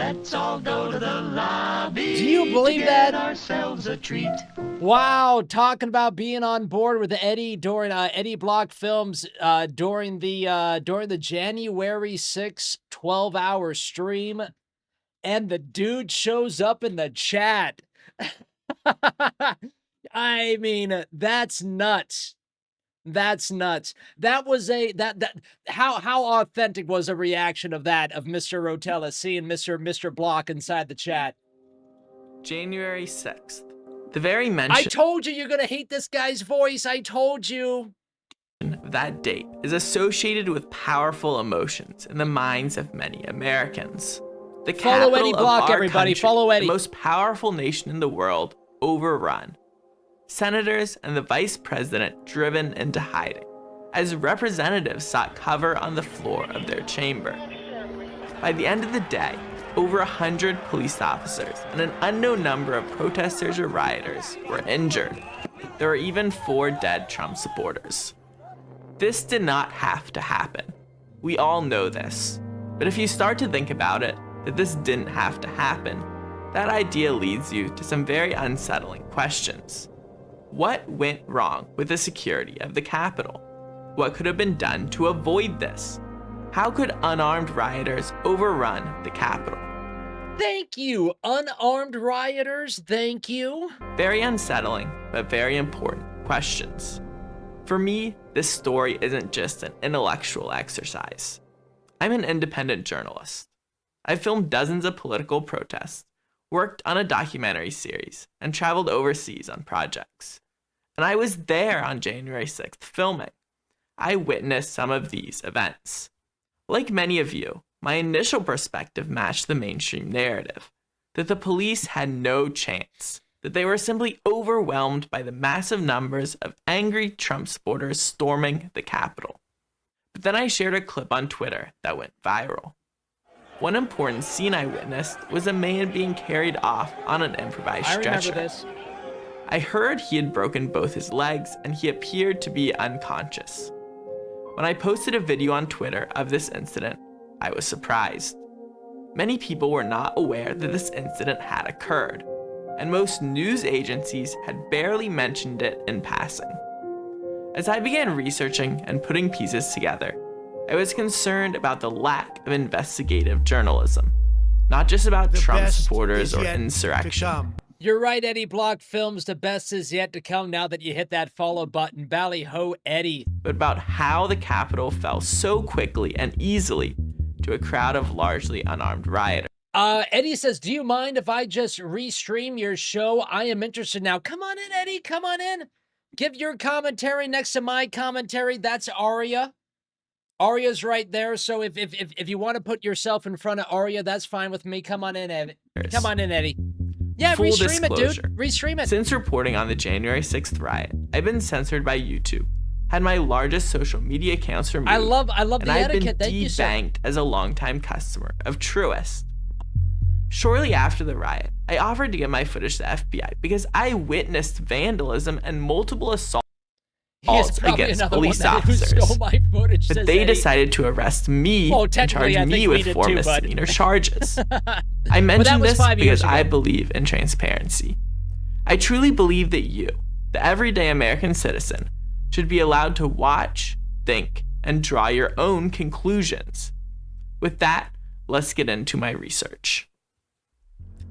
Let's all go to the lobby. Do you believe to get that? ourselves a treat. Wow, talking about being on board with Eddie during Eddie Block Films during the January 6th 12-hour stream, and the dude shows up in the chat. I mean, that's nuts. That's nuts. That was how authentic was a reaction of that of Mr. Rotella seeing Mr. Block inside the chat. January 6th. The very I mention told you you're gonna hate this guy's voice. I told you. of that date is associated with powerful emotions in the minds of many Americans. The Follow capital Eddie Block, of our everybody. country, Follow Eddie. the most powerful nation in the world, overrun. Senators and the vice president driven into hiding, as representatives sought cover on the floor of their chamber. By the end of the day, over 100 police officers and an unknown number of protesters or rioters were injured. There were even 4 dead Trump supporters. This did not have to happen. We all know this. But if you start to think about it, that this didn't have to happen, that idea leads you to some very unsettling questions. What went wrong with the security of the Capitol? What could have been done to avoid this? How could unarmed rioters overrun the Capitol? Thank you, unarmed rioters. Thank you. Very unsettling, but very important questions. For me, this story isn't just an intellectual exercise. I'm an independent journalist. I've filmed dozens of political protests, worked on a documentary series, and traveled overseas on projects. And I was there on January 6th filming. I witnessed some of these events. Like many of you, my initial perspective matched the mainstream narrative, that the police had no chance, that they were simply overwhelmed by the massive numbers of angry Trump supporters storming the Capitol. But then I shared a clip on Twitter that went viral. One important scene I witnessed was a man being carried off on an improvised stretcher. I remember this. I heard he had broken both his legs and he appeared to be unconscious. When I posted a video on Twitter of this incident, I was surprised. Many people were not aware that this incident had occurred, and most news agencies had barely mentioned it in passing. As I began researching and putting pieces together, I was concerned about the lack of investigative journalism, not just about Trump supporters or insurrection. You're right, Eddie Block Films. The best is yet to come now that you hit that follow button. Ballyho Eddie. But about how the Capitol fell so quickly and easily to a crowd of largely unarmed rioters. Eddie says, do you mind if I just restream your show? I am interested now. Come on in, Eddie. Come on in. Give your commentary next to my commentary. That's Aria. Aria's right there. So if you want to put yourself in front of Aria, that's fine with me. Come on in, Eddie. Come on in, Eddie. Yeah, Full restream it, disclosure. dude. Restream it. Since reporting on the January 6th riot, I've been censored by YouTube, had my largest social media accounts removed, I love the and I've been etiquette. Thank you, sir. debanked as a longtime customer of Truist. Shortly after the riot, I offered to give my footage to the FBI because I witnessed vandalism and multiple assaults against police officers. My footage, But they decided to arrest me and charge me with 4 misdemeanor charges. I mention this because I believe in transparency. I truly believe that you, the everyday American citizen, should be allowed to watch, think, and draw your own conclusions. With that, let's get into my research.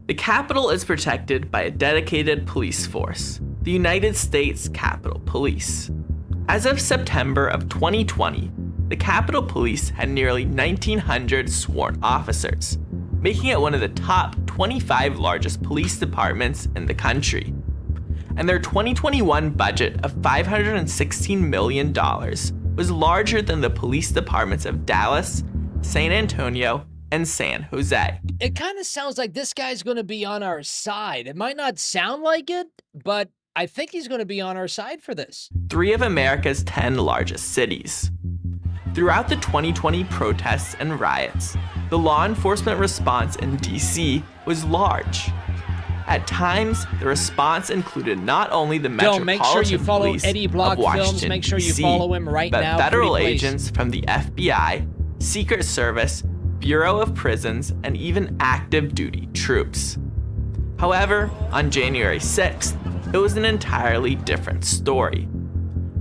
The Capitol is protected by a dedicated police force, the United States Capitol Police. As of September of 2020, the Capitol Police had nearly 1,900 sworn officers, making it one of the top 25 largest police departments in the country. And their 2021 budget of $516 million was larger than the police departments of Dallas, San Antonio, and San Jose. It kind of sounds like this guy's going to be on our side. It might not sound like it, but I think he's going to be on our side for this. 3 of America's 10 largest cities. Throughout the 2020 protests and riots, the law enforcement response in DC was large. At times, the response included not only the Metropolitan make sure you follow Police Eddie Block of Washington, Films. Make sure you DC, follow him right but now. federal Pretty please. agents from the FBI, Secret Service, Bureau of Prisons, and even active duty troops. However, on January 6th, it was an entirely different story.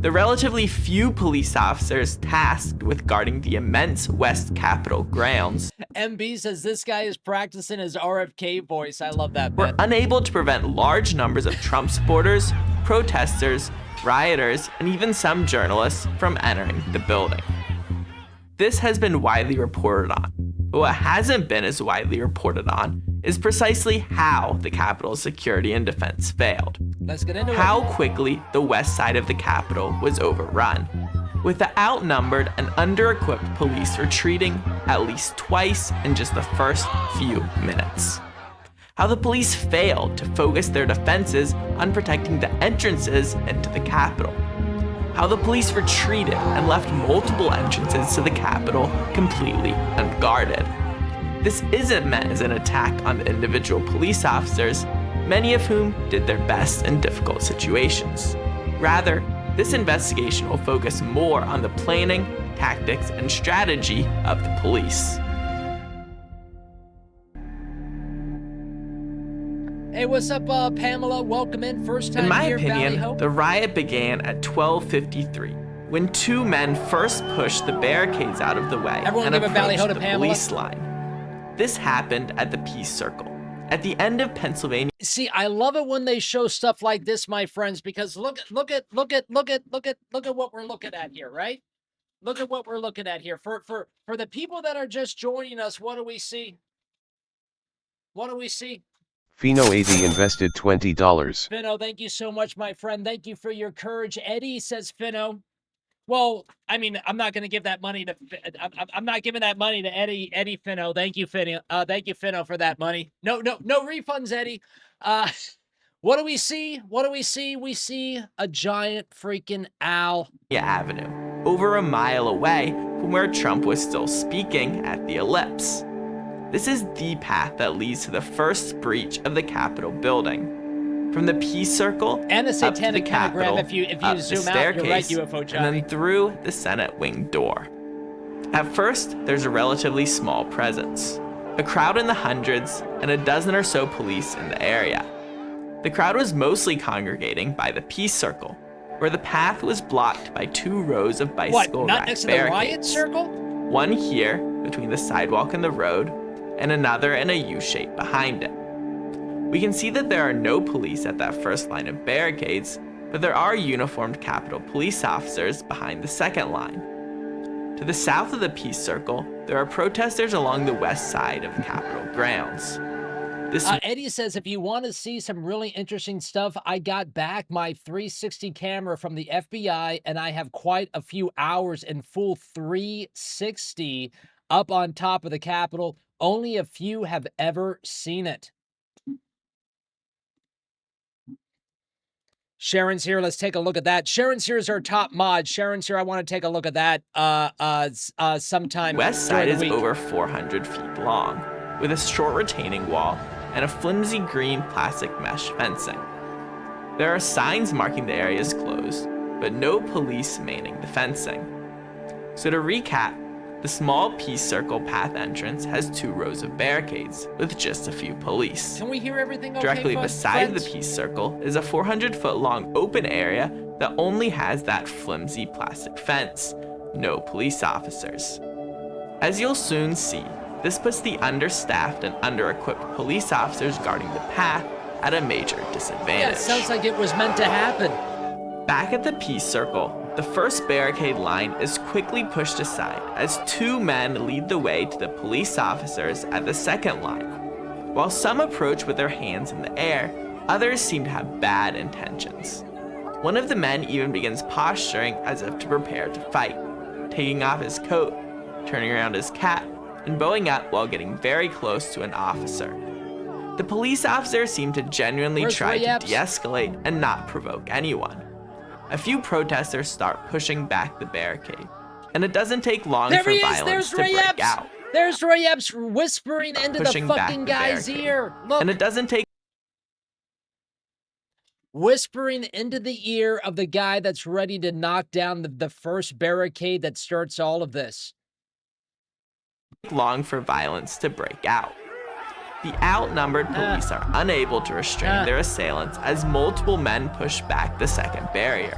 The relatively few police officers tasked with guarding the immense West Capitol grounds MB says this guy is practicing his RFK voice. I love that, were unable to prevent large numbers of Trump supporters, protesters, rioters, and even some journalists from entering the building. This has been widely reported on, but what hasn't been as widely reported on is precisely how the Capitol's security and defense failed. Let's get into how quickly the west side of the Capitol was overrun, with the outnumbered and under-equipped police retreating at least twice in just the first few minutes. How the police failed to focus their defenses on protecting the entrances into the Capitol. How the police retreated and left multiple entrances to the Capitol completely unguarded. This isn't meant as an attack on the individual police officers, many of whom did their best in difficult situations. Rather, this investigation will focus more on the planning, tactics, and strategy of the police. Hey, what's up, Pamela? Welcome in. First time here, In my opinion, the riot began at 12:53, when two men first pushed the barricades out of the way and approached the police line. This happened at the Peace Circle, at the end of Pennsylvania. See, I love it when they show stuff like this, my friends, because look at what we're looking at here, right? Look at what we're looking at here. For the people that are just joining us, what do we see? What do we see? Fino 80 invested $20. Fino, thank you so much, my friend. Thank you for your courage. Eddie says, Fino. Well, I mean, I'm not going to give that money to. I'm not giving that money to Eddie Fino. Thank you, Fino. Thank you, Fino, for that money. No refunds, Eddie. What do we see? What do we see? We see a giant freaking owl. Avenue, over a mile away from where Trump was still speaking at the Ellipse. This is the path that leads to the first breach of the Capitol building. From the Peace Circle and the up to the satanic Capitol, pentagram, if you zoom out, you're right, UFO Johnny. And then through the Senate wing door. At first, there's a relatively small presence. A crowd in the hundreds and a dozen or so police in the area. The crowd was mostly congregating by the Peace Circle, where the path was blocked by 2 rows of bicycle What, not next to the riot circle? One here, between the sidewalk and the road, and another in a U-shape behind it. We can see that there are no police at that first line of barricades, but there are uniformed Capitol police officers behind the second line. To the south of the Peace Circle, there are protesters along the west side of the Capitol grounds. Eddie says, if you want to see some really interesting stuff, I got back my 360 camera from the FBI, and I have quite a few hours in full 360 up on top of the Capitol. Only a few have ever seen it. Sharon's here. Let's take a look at that. Sharon's here is our top mod. Sharon's here. I want to take a look at that sometime. West side is over 400 feet long, with a short retaining wall and a flimsy green plastic mesh fencing. There are signs marking the area is closed, but no police manning the fencing. So to recap, the small Peace Circle path entrance has 2 rows of barricades with just a few police. Can we hear everything okay, Directly beside friends? The Peace Circle is a 400-foot long open area that only has that flimsy plastic fence. No police officers. As you'll soon see, this puts the understaffed and under-equipped police officers guarding the path at a major disadvantage. Yeah, it sounds like it was meant to happen. Back at the Peace Circle, the first barricade line is quickly pushed aside as 2 men lead the way to the police officers at the second line. While some approach with their hands in the air, others seem to have bad intentions. One of the men even begins posturing as if to prepare to fight, taking off his coat, turning around his cap, and bowing up while getting very close to an officer. The police officers seem to genuinely try to de-escalate and not provoke anyone. A few protesters start pushing back the barricade, and it doesn't take long for violence to break out. There's Roy Epps whispering into the fucking guy's ear. Look. And it doesn't take whispering into the ear of the guy that's ready to knock down the first barricade that starts all of this. long for violence to break out. The outnumbered police are unable to restrain their assailants as multiple men push back the second barrier.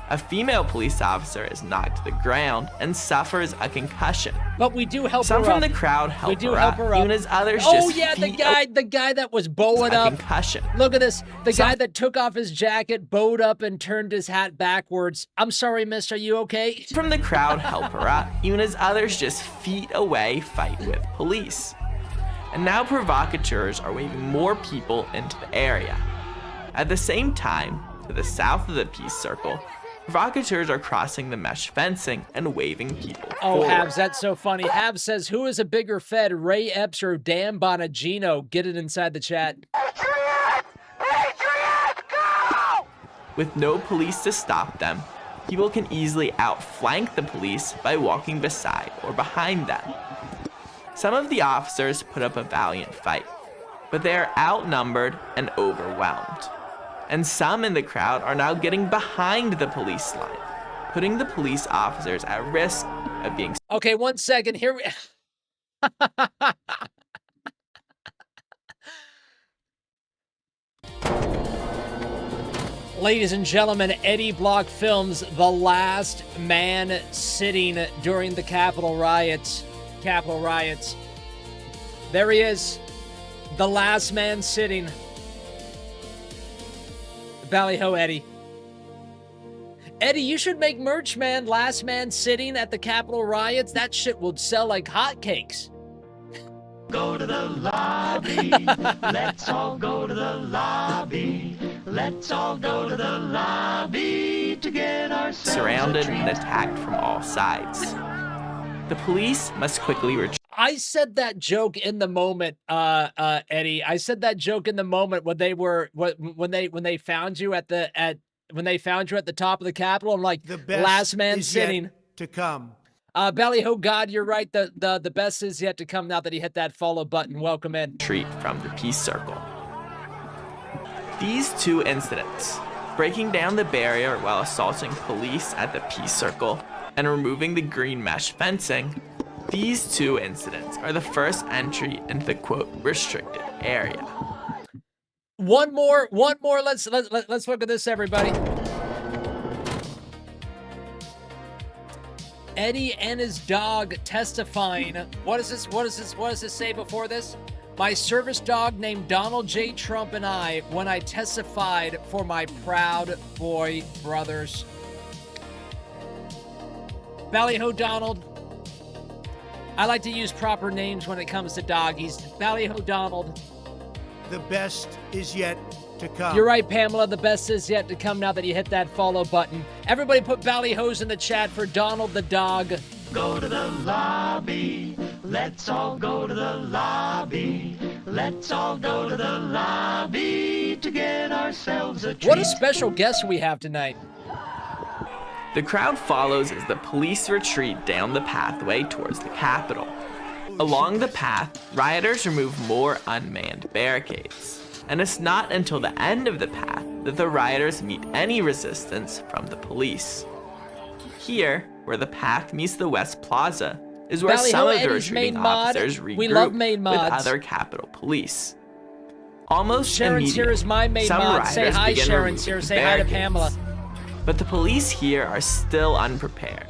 A female police officer is knocked to the ground and suffers a concussion. But we do help Some her up. from the crowd help her up, even as others oh just yeah, the guy that was bowing up. Concussion. Look at this. The guy that took off his jacket, bowed up, and turned his hat backwards. I'm sorry, miss, are you okay? From the crowd help her up, even as others just feet away fight with police. And now provocateurs are waving more people into the area. At the same time, to the south of the peace circle, provocateurs are crossing the mesh fencing and waving people forward. Habs, that's so funny. Habs says, who is a bigger Fed, Ray Epps or Dan Bonagino? Get it inside the chat. Patriot! Patriot, go! With no police to stop them, people can easily outflank the police by walking beside or behind them. Some of the officers put up a valiant fight, but they are outnumbered and overwhelmed. And some in the crowd are now getting behind the police line, putting the police officers at risk of being... Okay, 1 second. Here we... Ladies and gentlemen, Eddie Block films The Last Man Sitting during the Capitol riots. There he is. The last man sitting. Ballyho Eddie. Eddie, you should make merch, man. Last man sitting at the Capitol riots. That shit would sell like hotcakes. Go to the lobby. Let's all go to the lobby. Let's all go to the lobby to get ourselves surrounded and attacked from all sides. The police must quickly retreat. I said that joke in the moment, Eddie. I said that joke in the moment when they were when they found you at the top of the Capitol. I'm like, the best last man is sitting yet to come. Ballyho God, you're right. The best is yet to come. Now that he hit that follow button, welcome in. Retreat from the peace circle. These two incidents, breaking down the barrier while assaulting police at the peace circle and removing the green mesh fencing, these two incidents are the first entry into the quote restricted area. One more. Let's look at this, everybody. Eddie and his dog testifying. What does this say before this? My service dog named Donald J. Trump and I, when I testified for my Proud Boy brothers. Ballyho Donald. I like to use proper names when it comes to doggies. Ballyho Donald. The best is yet to come. You're right, Pamela. The best is yet to come now that you hit that follow button. Everybody put Ballyhos in the chat for Donald the dog. Go to the lobby. Let's all go to the lobby. Let's all go to the lobby to get ourselves a treat. What a special guest we have tonight. The crowd follows as the police retreat down the pathway towards the Capitol. Along the path, rioters remove more unmanned barricades. And it's not until the end of the path that the rioters meet any resistance from the police. Here, where the path meets the West Plaza, is where some of the retreating officers regroup with other Capitol police. Almost Sharon's here is my main mod. Say hi, Sharon's here. Say hi to Pamela. But the police here are still unprepared.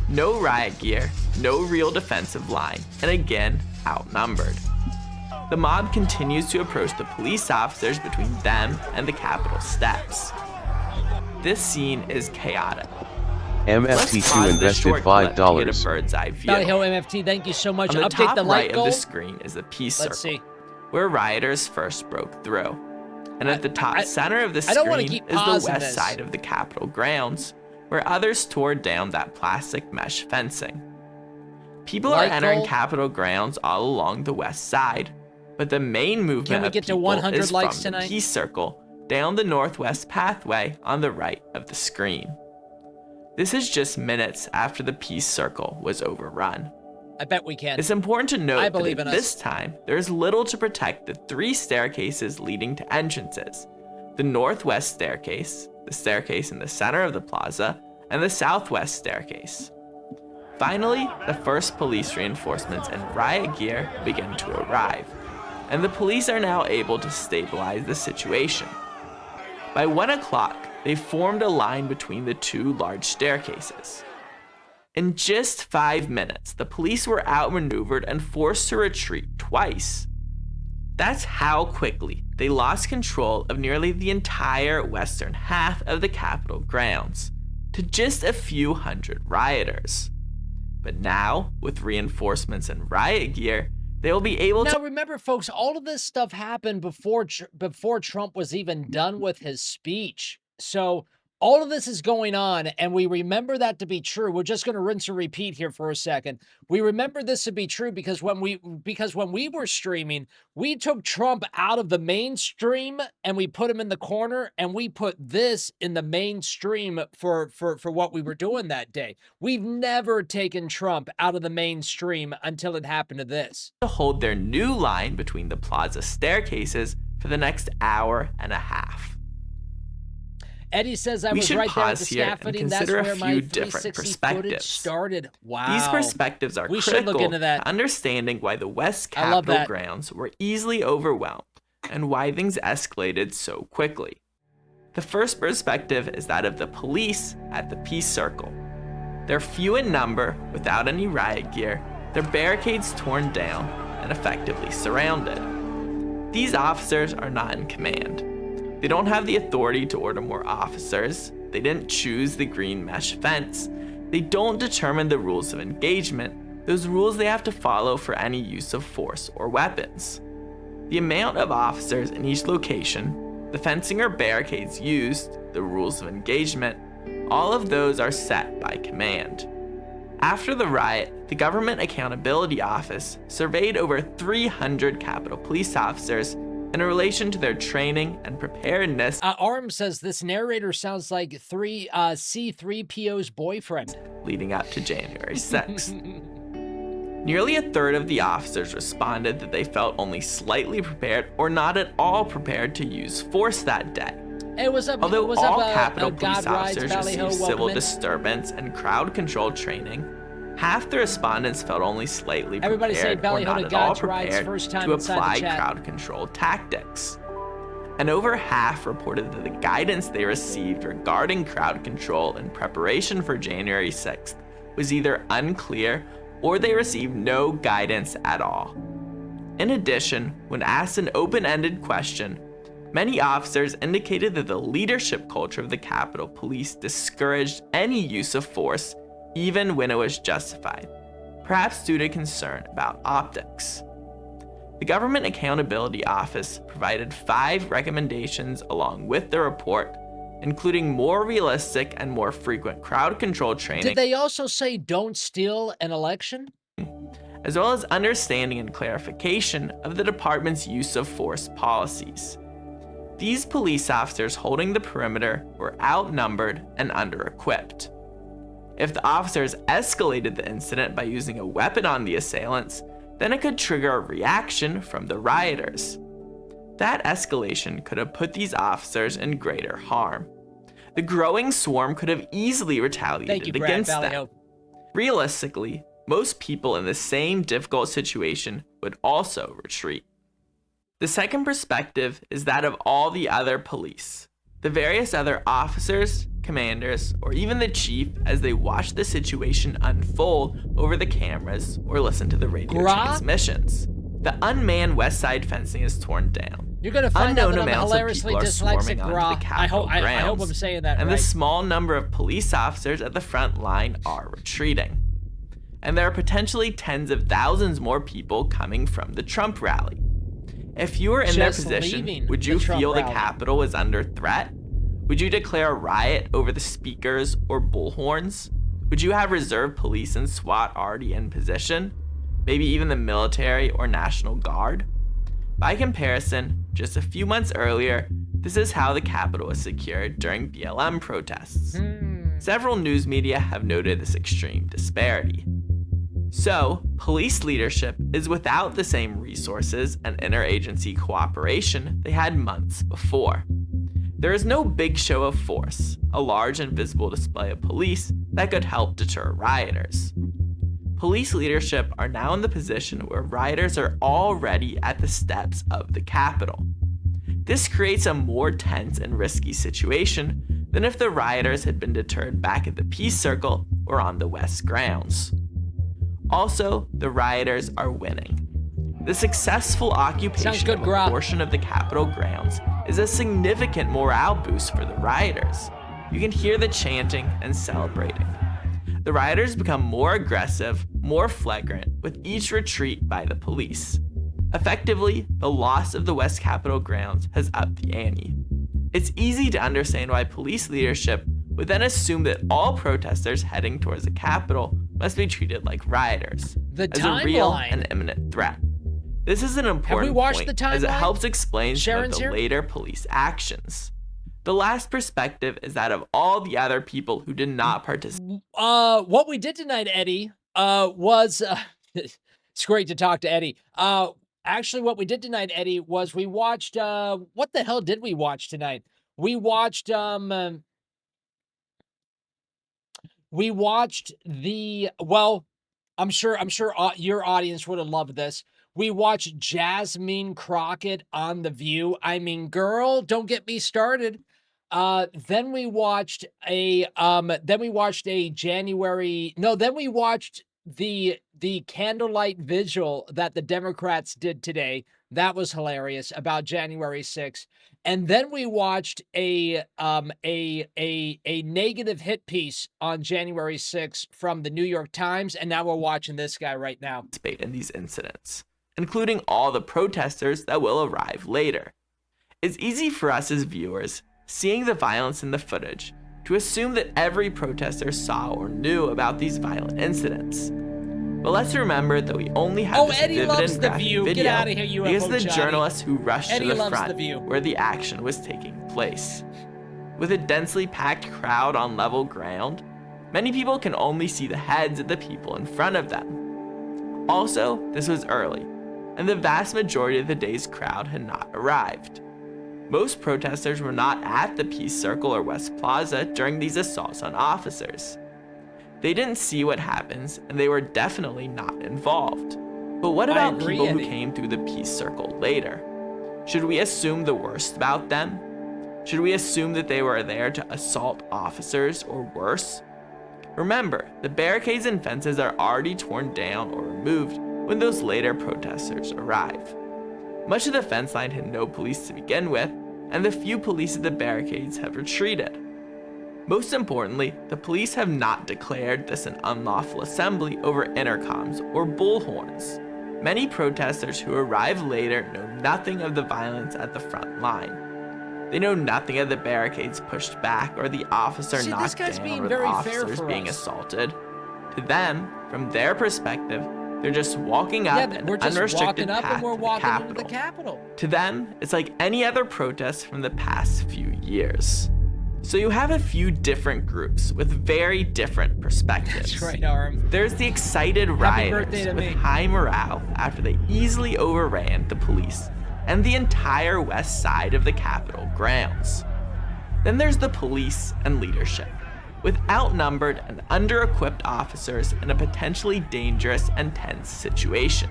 No riot gear, no real defensive line, and again, outnumbered. The mob continues to approach the police officers between them and the Capitol steps. This scene is chaotic. MFT2 invested $5. To get a bird's eye view. MFT, thank you so much. On the Update top the light right goal. of the screen is the peace circle, Let's see. where rioters first broke through. And at the top center of the I don't wanna screen keep is the pausing west this. side of the Capitol grounds, where others tore down that plastic mesh fencing. People are Light entering goal? Capitol grounds all along the west side, but the main movement Can we of get to people 100 is likes from tonight? the peace circle down the northwest pathway on the right of the screen. This is just minutes after the peace circle was overrun. I bet we can. It's important to note that believe at in us. this time, there is little to protect the three staircases leading to entrances: the northwest staircase, the staircase in the center of the plaza, and the southwest staircase. Finally, the first police reinforcements and riot gear begin to arrive, and the police are now able to stabilize the situation. By 1 o'clock, they formed a line between the two large staircases. In just 5 minutes, the police were outmaneuvered and forced to retreat twice. That's how quickly they lost control of nearly the entire western half of the Capitol grounds to just a few hundred rioters. But now, with reinforcements and riot gear, they will be able to... Now remember, folks, all of this stuff happened before Trump was even done with his speech. So all of this is going on, and we remember that to be true. We're just going to rinse and repeat here for a second. We remember this to be true because when we were streaming, we took Trump out of the mainstream and we put him in the corner, and we put this in the mainstream for what we were doing that day. We've never taken Trump out of the mainstream until it happened to this. To hold their new line between the plaza staircases for the next hour and a half. Eddie says I was right there at the scaffolding. That's where my 360 footage started. Wow. These perspectives are critical to understanding why the West Capitol grounds were easily overwhelmed and why things escalated so quickly. The first perspective is that of the police at the Peace Circle. They're few in number, without any riot gear, their barricades torn down and effectively surrounded. These officers are not in command. They don't have the authority to order more officers. They didn't choose the green mesh fence. They don't determine the rules of engagement, those rules they have to follow for any use of force or weapons. The amount of officers in each location, the fencing or barricades used, the rules of engagement, all of those are set by command. After the riot, the Government Accountability Office surveyed over 300 Capitol Police officers in relation to their training and preparedness. Arm says this narrator sounds like C-3PO's boyfriend. Leading up to January 6th. Nearly a third of the officers responded that they felt only slightly prepared or not at all prepared to use force that day. Although all Capitol Police officers received civil disturbance and crowd control training, half the respondents felt only slightly prepared or not at all prepared to apply crowd control tactics. And over half reported that the guidance they received regarding crowd control in preparation for January 6th was either unclear or they received no guidance at all. In addition, when asked an open-ended question, many officers indicated that the leadership culture of the Capitol Police discouraged any use of force even when it was justified, perhaps due to concern about optics. The Government Accountability Office provided 5 recommendations along with the report, including more realistic and more frequent crowd control training. Did they also say don't steal an election? As well as understanding and clarification of the department's use of force policies. These police officers holding the perimeter were outnumbered and under-equipped. If the officers escalated the incident by using a weapon on the assailants, then it could trigger a reaction from the rioters. That escalation could have put these officers in greater harm. The growing swarm could have easily retaliated against them. Realistically, most people in the same difficult situation would also retreat. The second perspective is that of all the other police, the various other officers, commanders, or even the chief as they watch the situation unfold over the cameras or listen to the radio transmissions. The unmanned west side fencing is torn down. You're gonna find out that I'm hilariously dyslexic, I hope I'm saying that right. And the small number of police officers at the front line are retreating. And there are potentially tens of thousands more people coming from the Trump rally. If you were in their position, would you feel the Capitol was under threat? Would you declare a riot over the speakers or bullhorns? Would you have reserve police and SWAT already in position? Maybe even the military or National Guard? By comparison, just a few months earlier, this is how the Capitol was secured during BLM protests. Several news media have noted this extreme disparity. So, police leadership is without the same resources and interagency cooperation they had months before. There is no big show of force, a large and visible display of police that could help deter rioters. Police leadership are now in the position where rioters are already at the steps of the Capitol. This creates a more tense and risky situation than if the rioters had been deterred back at the Peace Circle or on the West grounds. Also, the rioters are winning. The successful occupation of a portion of the Capitol grounds is a significant morale boost for the rioters. You can hear the chanting and celebrating. The rioters become more aggressive, more flagrant with each retreat by the police. Effectively, the loss of the West Capitol grounds has upped the ante. It's easy to understand why police leadership would then assume that all protesters heading towards the Capitol must be treated like rioters, as a real and imminent threat. This is an important point as it helps explain some of the later police actions. The last perspective is that of all the other people who did not participate. What we did tonight, Eddie, was it's great to talk to Eddie. Actually, what we did tonight, Eddie, was we watched. What the hell did we watch tonight? We watched. We watched the. Well, I'm sure your audience would have loved this. We watched Jasmine Crockett on The View. I mean, girl, don't get me started. Then we watched the candlelight vigil that the Democrats did today. That was hilarious, about January 6th. And then we watched a negative hit piece on January 6th from the New York Times, and now we're watching this guy right now. In these incidents, including all the protesters that will arrive later. It's easy for us as viewers, seeing the violence in the footage, to assume that every protester saw or knew about these violent incidents. But let's remember that we only have this Eddie loves vivid The and View. graphic Get video out of here, UFO because of the Johnny. journalists who rushed Eddie to the loves front The View. where the action was taking place. With a densely packed crowd on level ground, many people can only see the heads of the people in front of them. Also, this was early, and the vast majority of the day's crowd had not arrived. Most protesters were not at the Peace Circle or West Plaza during these assaults on officers. They didn't see what happens, and they were definitely not involved. But what about people who came through the Peace Circle later? Should we assume the worst about them? Should we assume that they were there to assault officers or worse? Remember, the barricades and fences are already torn down or removed when those later protesters arrive. Much of the fence line had no police to begin with, and the few police at the barricades have retreated. Most importantly, the police have not declared this an unlawful assembly over intercoms or bullhorns. Many protesters who arrive later know nothing of the violence at the front line. They know nothing of the barricades pushed back or the officer knocked down or the officers being assaulted. To them, from their perspective, they're just walking up an unrestricted path to the Capitol. To them, it's like any other protest from the past few years. So you have a few different groups with very different perspectives. That's right, Arm. There's the excited rioters with high morale after they easily overran the police and the entire west side of the Capitol grounds. Then there's the police and leadership, with outnumbered and under-equipped officers in a potentially dangerous and tense situation.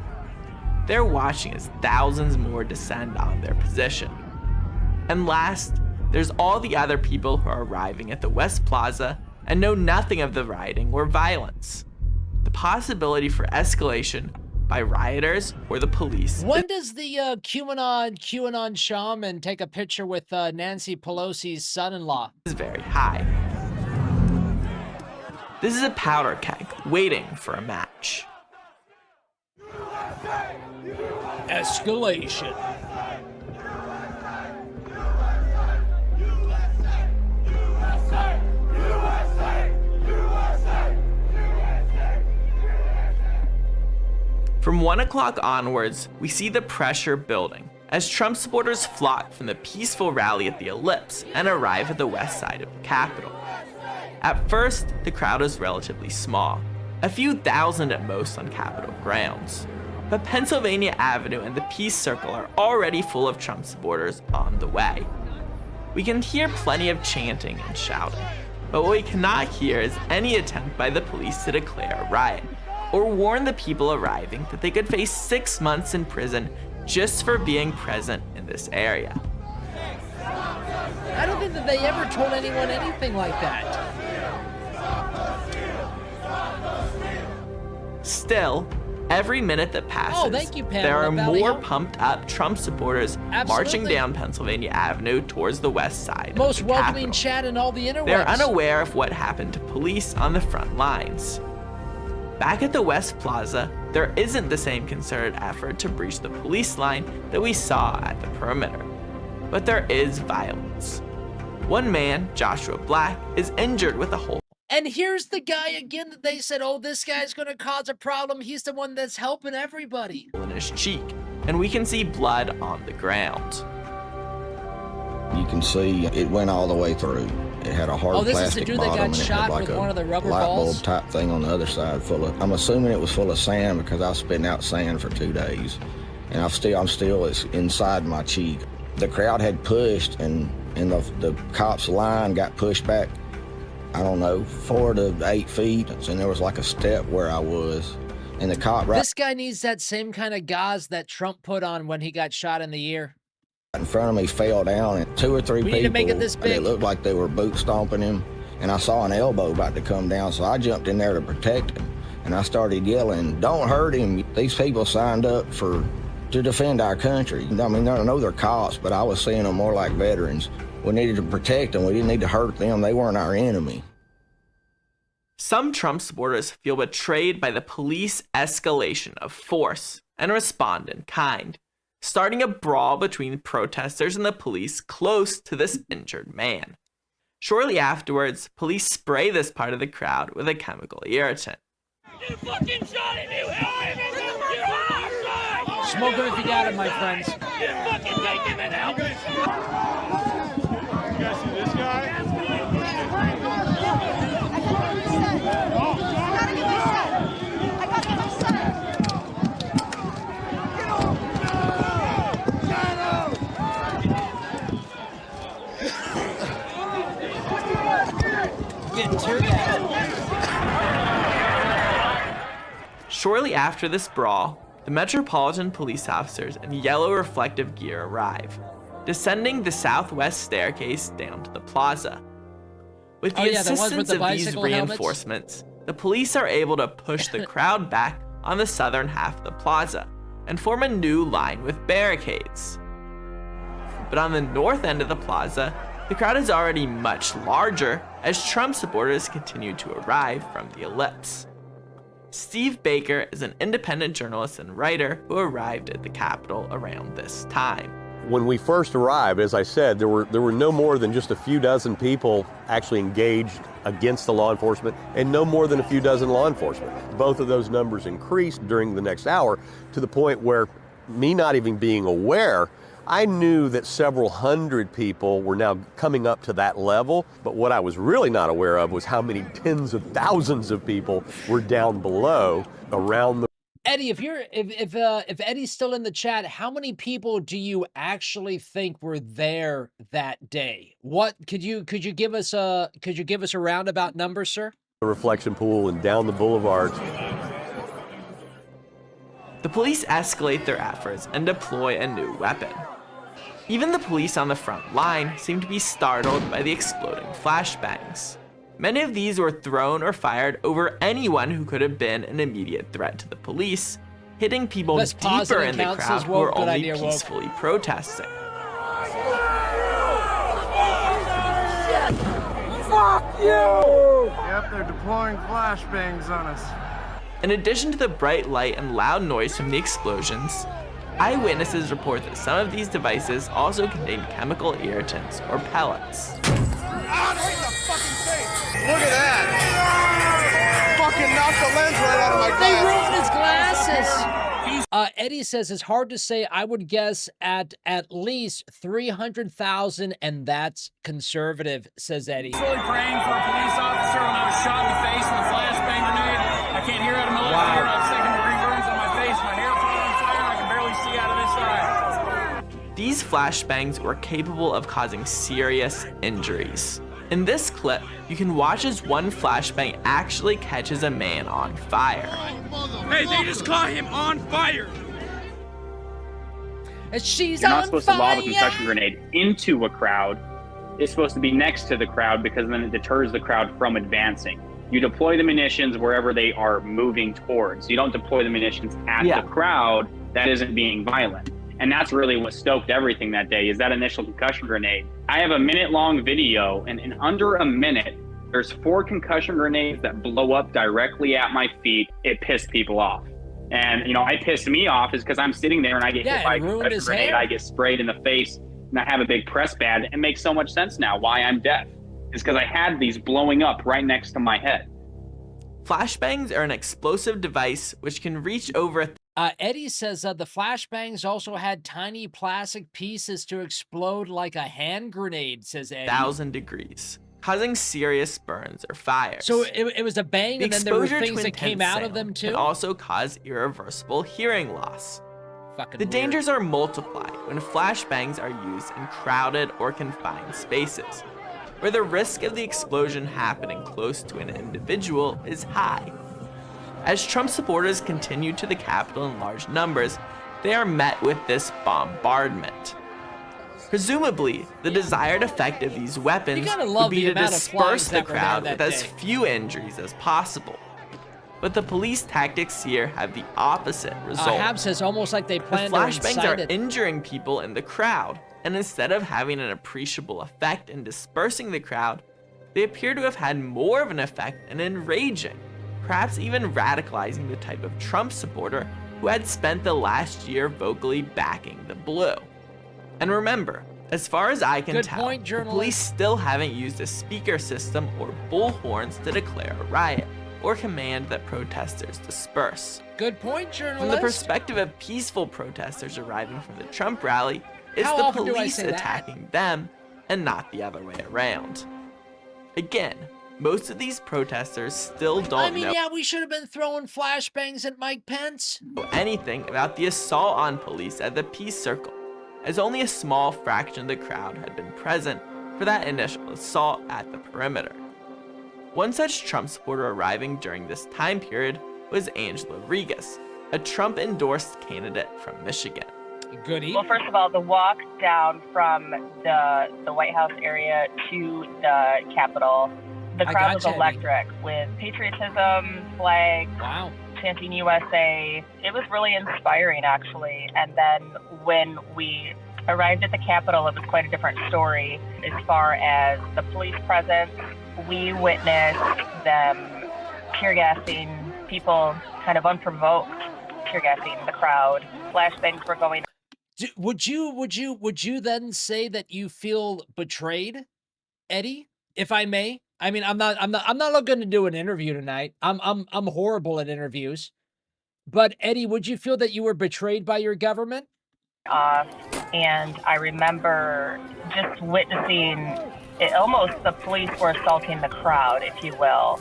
They're watching as thousands more descend on their position. And last, there's all the other people who are arriving at the West Plaza and know nothing of the rioting or violence. The possibility for escalation by rioters or the police. When does the QAnon shaman take a picture with Nancy Pelosi's son-in-law? Is very high. This is a powder keg waiting for a match. Escalation. From 1 o'clock onwards, we see the pressure building as Trump supporters flock from the peaceful rally at the Ellipse and arrive at the west side of the Capitol. At first, the crowd is relatively small, a few thousand at most on Capitol grounds. But Pennsylvania Avenue and the Peace Circle are already full of Trump supporters on the way. We can hear plenty of chanting and shouting, but what we cannot hear is any attempt by the police to declare a riot. or warn the people arriving that they could face 6 months in prison just for being present in this area. I don't think that they ever told anyone anything like that. Still, every minute that passes, there are more pumped up Trump supporters marching down Pennsylvania Avenue towards the west side. Most welcoming chat in all the interwebs. They're unaware of what happened to police on the front lines. Back at the West Plaza, there isn't the same concerted effort to breach the police line that we saw at the perimeter. But there is violence. One man, Joshua Black, is injured with a hole. And here's the guy again that they said, oh, this guy's gonna cause a problem. He's the one that's helping everybody. In his cheek, and we can see blood on the ground. You can see it went all the way through. It had a hard plastic bottom and it had like a light bulb type thing on the other side full of, I'm assuming it was full of sand because I was spitting out sand for 2 days. And I'm still it's inside my cheek. The crowd had pushed and the cops' line got pushed back, I don't know, 4 to 8 feet. And there was like a step where I was. And the cop This guy needs that same kind of gauze that Trump put on when he got shot in the ear. In front of me fell down and 2 or 3 people, need to make it this big. It looked like they were boot stomping him, and I saw an elbow about to come down, so I jumped in there to protect him, and I started yelling, "Don't hurt him." These people signed up to defend our country. I mean, I know they're cops, but I was seeing them more like veterans. We needed to protect them. We didn't need to hurt them. They weren't our enemy. Some Trump supporters feel betrayed by the police escalation of force and respond in kind, starting a brawl between protesters and the police close to this injured man. Shortly afterwards, police spray this part of the crowd with a chemical irritant. You fucking shot him, you help him! You are Smoke him if you got him, my friends. You fucking take him and help him! You guys see this guy? Shortly after this brawl, the Metropolitan Police officers in yellow reflective gear arrive, descending the southwest staircase down to the plaza. With the assistance of these reinforcements, the police are able to push the crowd back on the southern half of the plaza and form a new line with barricades. But on the north end of the plaza, the crowd is already much larger as Trump supporters continue to arrive from the ellipse. Steve Baker is an independent journalist and writer who arrived at the Capitol around this time. When we first arrived, as I said, there were no more than just a few dozen people actually engaged against the law enforcement and no more than a few dozen law enforcement. Both of those numbers increased during the next hour to the point where, me not even being aware, I knew that several hundred people were now coming up to that level, but what I was really not aware of was how many tens of thousands of people were down below around the... Eddie, if Eddie's still in the chat, how many people do you actually think were there that day? What could you give us a roundabout number, sir? The reflection pool and down the boulevards. The police escalate their efforts and deploy a new weapon. Even the police on the front line seem to be startled by the exploding flashbangs. Many of these were thrown or fired over anyone who could have been an immediate threat to the police, hitting people deeper in the crowd who were only peacefully protesting. Fuck you! Yep, they're deploying flashbangs on us. In addition to the bright light and loud noise from the explosions, eyewitnesses report that some of these devices also contained chemical irritants or pellets. Look at that! Fucking knocked the lens right out of my glasses. They ruined his glasses! Eddie says it's hard to say. I would guess at least 300,000, and that's conservative, says Eddie. I was really praying for a police officer when I was shot in the face with a flashbang grenade. I can't hear out of my left ear. I have second-degree burns on my face. My hair caught on fire, and I can barely see out of this eye. These flashbangs were capable of causing serious injuries. In this clip, you can watch as one flashbang actually catches a man on fire. Hey, they just caught him on fire! And she's You're on not supposed fire. to lob a concussion grenade into a crowd. It's supposed to be next to the crowd because then it deters the crowd from advancing. You deploy the munitions wherever they are moving towards. You don't deploy the munitions at the crowd that isn't being violent. And that's really what stoked everything that day, is that initial concussion grenade. I have a minute-long video, and in under a minute, there's 4 concussion grenades that blow up directly at my feet. It pissed people off. And, you know, it pissed me off is because I'm sitting there and I get hit by a concussion grenade, I get sprayed in the face, and I have a big press badge. It makes so much sense now why I'm deaf. It's because I had these blowing up right next to my head. Flashbangs are an explosive device which can reach over Eddie says the flashbangs also had tiny plastic pieces to explode like a hand grenade, says Eddie. 1,000 degrees, causing serious burns or fires. So it was a bang, and then there were things that came out of them too? Can also cause irreversible hearing loss. Fucking the weird. dangers are multiplied when flashbangs are used in crowded or confined spaces, where the risk of the explosion happening close to an individual is high. As Trump supporters continue to the Capitol in large numbers, they are met with this bombardment. Presumably, the desired effect of these weapons would be to disperse the crowd with as few injuries as possible. But the police tactics here have the opposite result. Hab says almost like they planned to incite it. The flashbangs are injuring people in the crowd, and instead of having an appreciable effect in dispersing the crowd, they appear to have had more of an effect in enraging, perhaps even radicalizing the type of Trump supporter who had spent the last year vocally backing the blue. And remember, as far as I can tell, the police still haven't used a speaker system or bullhorns to declare a riot or command that protesters disperse. Good point, journalist. From the perspective of peaceful protesters arriving from the Trump rally, it's the police attacking them and not the other way around. Again, most of these protesters still don't know we should have been throwing flashbangs at Mike Pence. Anything about the assault on police at the Peace Circle, as only a small fraction of the crowd had been present for that initial assault at the perimeter. One such Trump supporter arriving during this time period was Angela Regas, a Trump-endorsed candidate from Michigan. Good evening. Well, first of all, the walk down from the White House area to the Capitol, the crowd was electric with patriotism, flags, chanting USA. It was really inspiring, actually. And then when we arrived at the Capitol, it was quite a different story as far as the police presence. We witnessed them tear gassing people, kind of unprovoked tear gassing the crowd. Flashbangs were going. Would you then say that you feel betrayed, Eddie? If I may, I mean, I'm not looking to do an interview tonight. I'm horrible at interviews, but Eddie, would you feel that you were betrayed by your government? And I remember just witnessing it, almost the police were assaulting the crowd, if you will.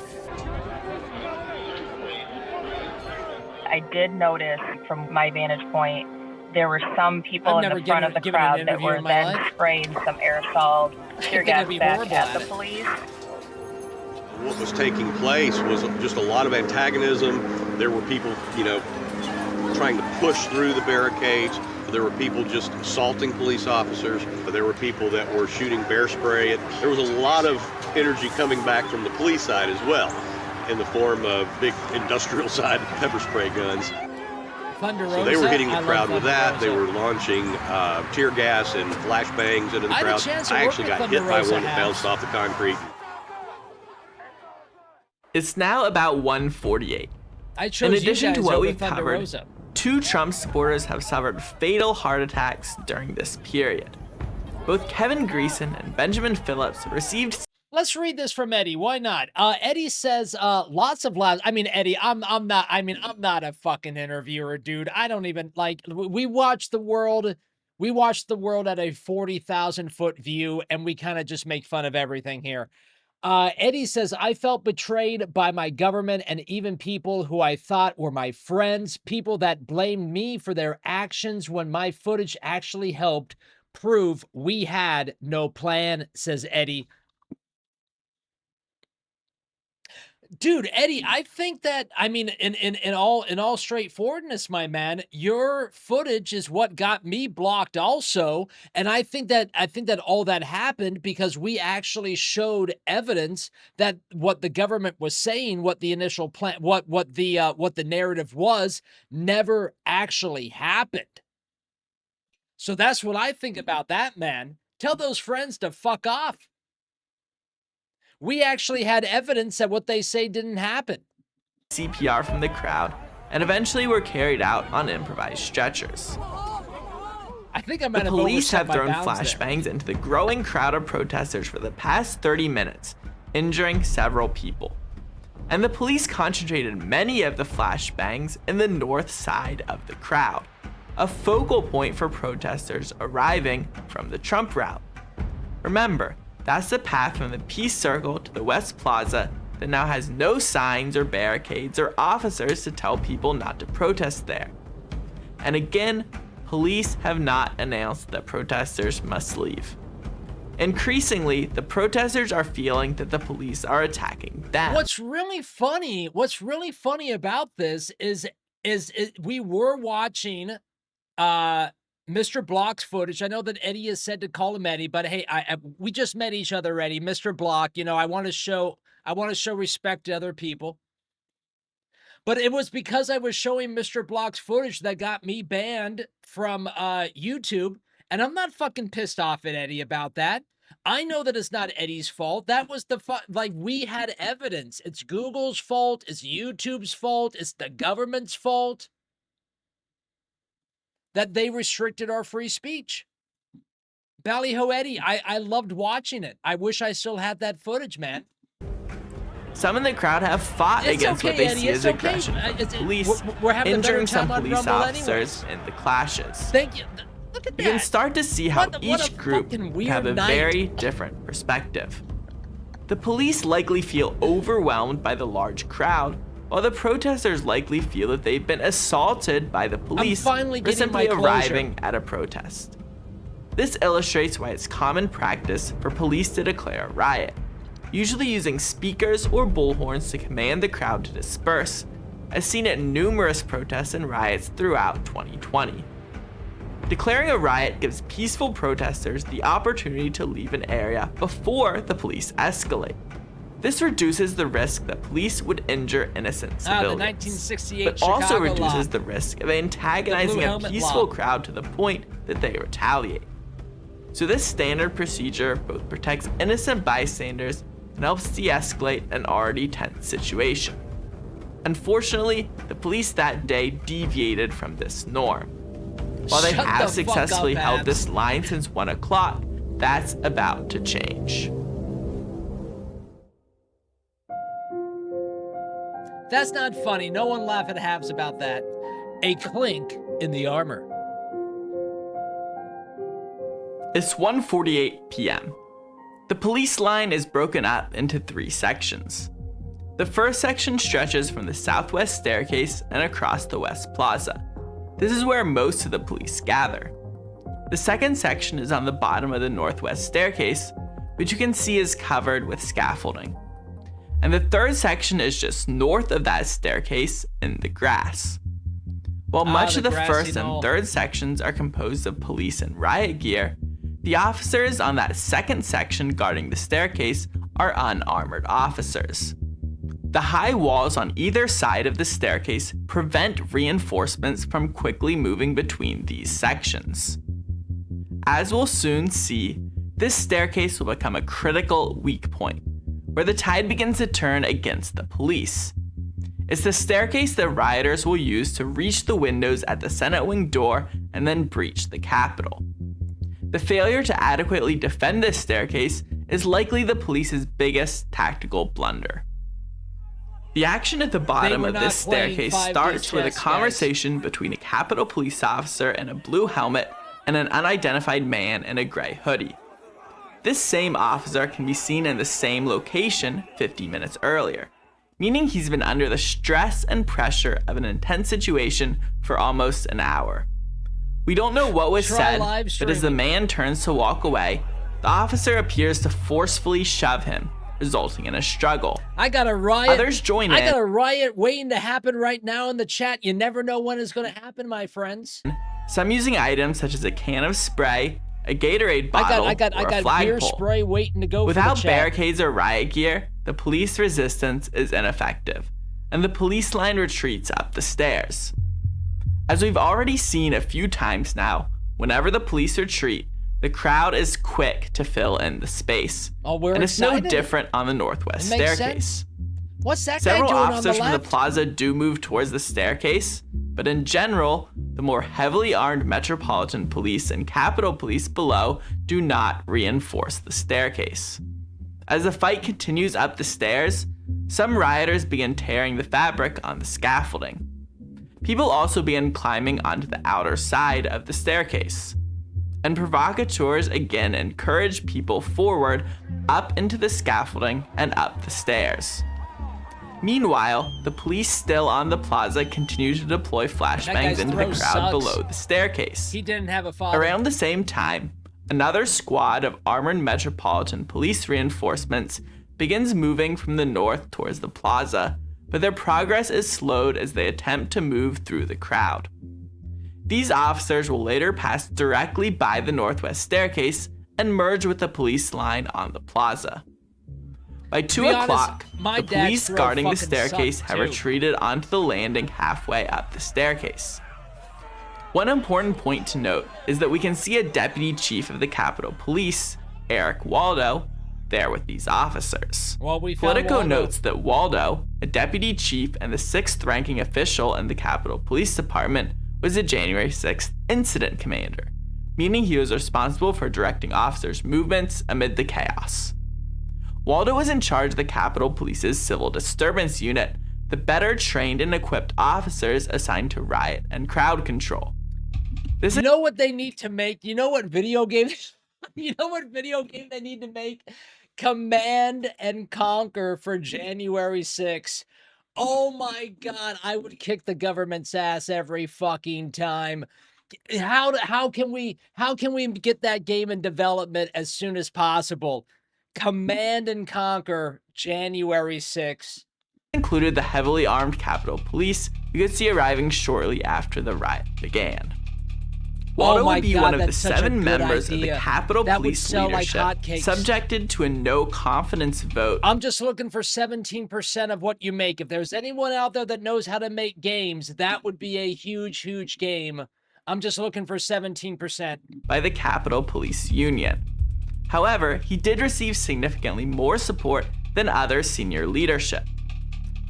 I did notice from my vantage point, there were some people in the front of the crowd that were then spraying some aerosol tear gas back at the police. What was taking place was just a lot of antagonism. There were people, trying to push through the barricades. There were people just assaulting police officers. There were people that were shooting bear spray. There was a lot of energy coming back from the police side as well, in the form of big industrial side pepper spray guns. So they were hitting the crowd with that. They were launching tear gas and flashbangs into the crowd. I actually got hit by one that bounced off the concrete. It's now about 1:48. In addition to what we've covered, 2 Trump supporters have suffered fatal heart attacks during this period. Both Kevin Greeson and Benjamin Phillips received. Let's read this from Eddie. Why not? Eddie says, lots of laughs. I mean, Eddie, I'm not a fucking interviewer, dude. I don't even we watch the world at a 40,000 foot view, and we kind of just make fun of everything here. Eddie says, I felt betrayed by my government and even people who I thought were my friends, people that blamed me for their actions when my footage actually helped prove we had no plan, says Eddie. Dude, Eddie, I think that, I mean, in all straightforwardness, my man, your footage is what got me blocked also. And I think that all that happened because we actually showed evidence that what the government was saying, what the initial plan, what the narrative was, never actually happened. So that's what I think about that, man. Tell those friends to fuck off. We actually had evidence that what they say didn't happen. CPR from the crowd, and eventually were carried out on improvised stretchers. I think I'm the police have thrown flashbangs into the growing crowd of protesters for the past 30 minutes, injuring several people. And the police concentrated many of the flashbangs in the north side of the crowd, a focal point for protesters arriving from the Trump route. Remember, that's the path from the Peace Circle to the West Plaza that now has no signs or barricades or officers to tell people not to protest there. And again, police have not announced that protesters must leave. Increasingly, the protesters are feeling that the police are attacking them. What's really funny about this is we were watching Mr. Block's footage. I know that Eddie has said to call him Eddie, but hey, we just met each other, Eddie. Mr. Block, you know, I want to show respect to other people. But it was because I was showing Mr. Block's footage that got me banned from YouTube, and I'm not fucking pissed off at Eddie about that. I know that it's not Eddie's fault. That was like, we had evidence. It's Google's fault. It's YouTube's fault. It's the government's fault that they restricted our free speech. Ballyho Eddie, I loved watching it. I wish I still had that footage, man. Some in the crowd have fought against what they see as aggression from police, injuring some police officers in the clashes. Thank you. Look at that. You can start to see how each group have a very different perspective. The police likely feel overwhelmed by the large crowd, while the protesters likely feel that they've been assaulted by the police for simply arriving at a protest. This illustrates why it's common practice for police to declare a riot, usually using speakers or bullhorns to command the crowd to disperse, as seen at numerous protests and riots throughout 2020. Declaring a riot gives peaceful protesters the opportunity to leave an area before the police escalate. This reduces the risk that police would injure innocent civilians, the 1968 but also Chicago reduces law. the risk of antagonizing a peaceful crowd to the point that they retaliate. So this standard procedure both protects innocent bystanders and helps de-escalate an already tense situation. Unfortunately, the police that day deviated from this norm. While they have successfully held this line since 1 o'clock, that's about to change. That's not funny. No one laugh at halves about that. A clink in the armor. It's 1:48 p.m. The police line is broken up into 3 sections. The first section stretches from the southwest staircase and across the West Plaza. This is where most of the police gather. The second section is on the bottom of the northwest staircase, which you can see is covered with scaffolding. And the third section is just north of that staircase in the grass. While much of the first and third sections are composed of police in riot gear, the officers on that second section guarding the staircase are unarmored officers. The high walls on either side of the staircase prevent reinforcements from quickly moving between these sections. As we'll soon see, this staircase will become a critical weak point, where the tide begins to turn against the police. It's the staircase that rioters will use to reach the windows at the Senate wing door and then breach the Capitol. The failure to adequately defend this staircase is likely the police's biggest tactical blunder. The action at the bottom of this staircase starts with a conversation between a Capitol police officer in a blue helmet and an unidentified man in a gray hoodie. This same officer can be seen in the same location 50 minutes earlier, meaning he's been under the stress and pressure of an intense situation for almost an hour. We don't know what was said, but as the man turns to walk away, the officer appears to forcefully shove him, resulting in a struggle. I got a riot. Others join in. I got a riot waiting to happen right now in the chat. You never know when it's going to happen, my friends. Some using items such as a can of spray, a Gatorade bottle, I got beer flagpole. spray waiting to go. Without for the barricades or riot gear, the police resistance is ineffective, and the police line retreats up the stairs. As we've already seen a few times now, whenever the police retreat, the crowd is quick to fill in the space. And it's no different on the northwest staircase. Sense. What's that Several guy doing officers on the from the left? plaza do move towards the staircase, but in general, the more heavily armed Metropolitan Police and Capitol Police below do not reinforce the staircase. As the fight continues up the stairs, some rioters begin tearing the fabric on the scaffolding. People also begin climbing onto the outer side of the staircase. And provocateurs again encourage people forward up into the scaffolding and up the stairs. Meanwhile, the police still on the plaza continue to deploy flashbangs into the crowd below the staircase. He didn't have a father. Around the same time, another squad of armored Metropolitan Police reinforcements begins moving from the north towards the plaza, but their progress is slowed as they attempt to move through the crowd. These officers will later pass directly by the northwest staircase and merge with the police line on the plaza. By 2 o'clock, the police guarding the staircase have retreated onto the landing halfway up the staircase. One important point to note is that we can see a deputy chief of the Capitol Police, Eric Waldo, there with these officers. Well, we found Politico Waldo. notes that Waldo, a deputy chief and the 6th ranking official in the Capitol Police Department, was a January 6th incident commander, meaning he was responsible for directing officers' movements amid the chaos. Waldo was in charge of the Capitol Police's Civil Disturbance Unit, the better trained and equipped officers assigned to riot and crowd control. You know what they need to make? You know what video game? You know what video game they need to make? Command and Conquer for January 6th. Oh my God, I would kick the government's ass every fucking time. How can we get that game in development as soon as possible? Command and Conquer January 6th. Included the heavily armed Capitol Police you could see arriving shortly after the riot began. Waldo would be one of the 7 members of the Capitol Police leadership subjected to a no-confidence vote. I'm just looking for 17% of what you make. If there's anyone out there that knows how to make games, that would be a huge, huge game. I'm just looking for 17%. By the Capitol Police Union. However, he did receive significantly more support than other senior leadership.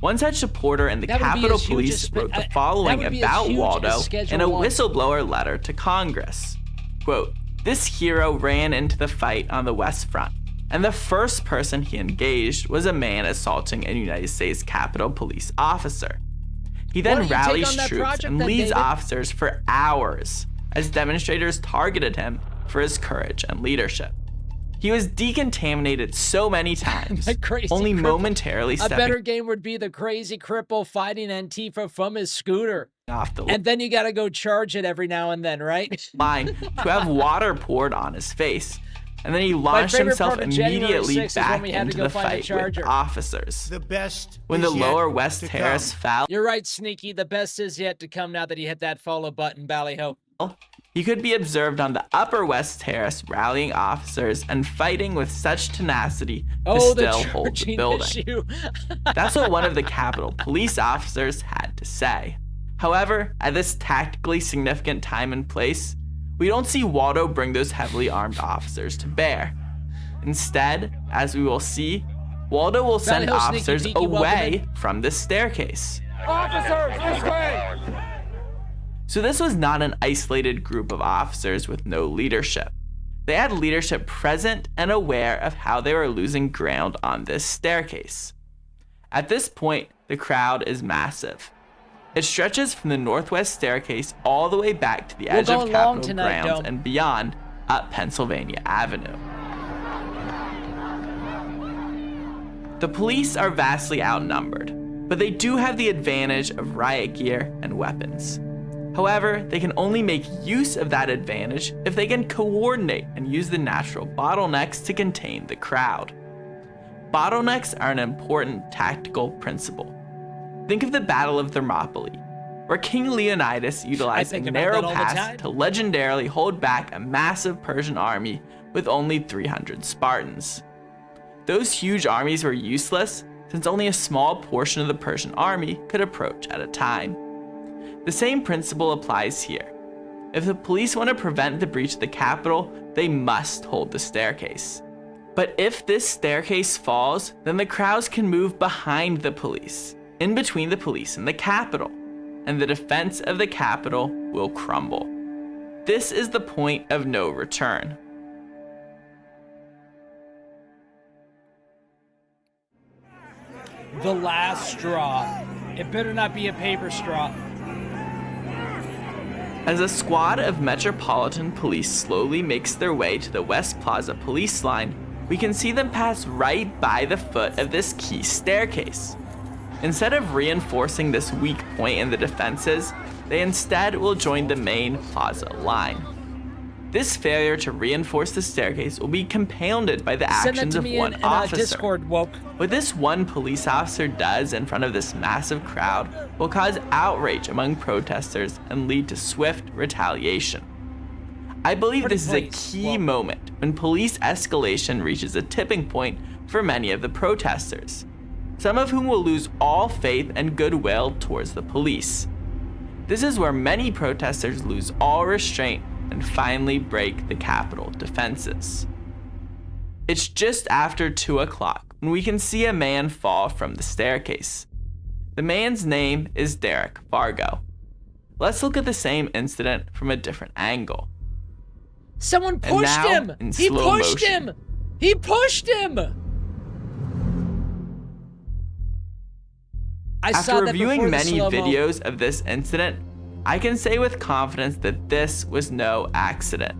One such supporter in the Capitol Police wrote the following about Waldo in a whistleblower letter to Congress. Quote, "This hero ran into the fight on the West Front, and the first person he engaged was a man assaulting a United States Capitol Police officer. He then rallies troops and leads officers for hours as demonstrators targeted him for his courage and leadership. He was decontaminated so many times, only momentarily stepping. A better game would be the crazy cripple fighting Antifa from his scooter. Off the and then you got to go charge it every now and then, right? Line to have water poured on his face. And then he launched himself immediately back into the fight with officers. The best when the lower West Terrace fell. You're right, Sneaky. The best is yet to come now that he hit that follow button, Ballyho. He could be observed on the upper West Terrace rallying officers and fighting with such tenacity to still hold the building. That's what one of the Capitol Police officers had to say. However, at this tactically significant time and place, we don't see Waldo bring those heavily armed officers to bear. Instead, as we will see, Waldo will send officers away from the staircase. Officers, this way! So this was not an isolated group of officers with no leadership. They had leadership present and aware of how they were losing ground on this staircase. At this point, the crowd is massive. It stretches from the northwest staircase all the way back to the edge of Capitol grounds and beyond up Pennsylvania Avenue. The police are vastly outnumbered, but they do have the advantage of riot gear and weapons. However, they can only make use of that advantage if they can coordinate and use the natural bottlenecks to contain the crowd. Bottlenecks are an important tactical principle. Think of the Battle of Thermopylae, where King Leonidas utilized a narrow pass to legendarily hold back a massive Persian army with only 300 Spartans. Those huge armies were useless since only a small portion of the Persian army could approach at a time. The same principle applies here. If the police want to prevent the breach of the Capitol, they must hold the staircase. But if this staircase falls, then the crowds can move behind the police, in between the police and the Capitol, and the defense of the Capitol will crumble. This is the point of no return. The last straw. It better not be a paper straw. As a squad of Metropolitan Police slowly makes their way to the West Plaza police line, we can see them pass right by the foot of this key staircase. Instead of reinforcing this weak point in the defenses, they instead will join the main plaza line. This failure to reinforce the staircase will be compounded by the actions of one officer. Discord woke. What this one police officer does in front of this massive crowd will cause outrage among protesters and lead to swift retaliation. I believe this is a key moment when police escalation reaches a tipping point for many of the protesters, some of whom will lose all faith and goodwill towards the police. This is where many protesters lose all restraint and finally break the Capitol defenses. It's just after 2 o'clock when we can see a man fall from the staircase. The man's name is Derek Vargo. Let's look at the same incident from a different angle. Someone pushed him! He pushed him! He pushed him! After reviewing many videos of this incident, I can say with confidence that this was no accident.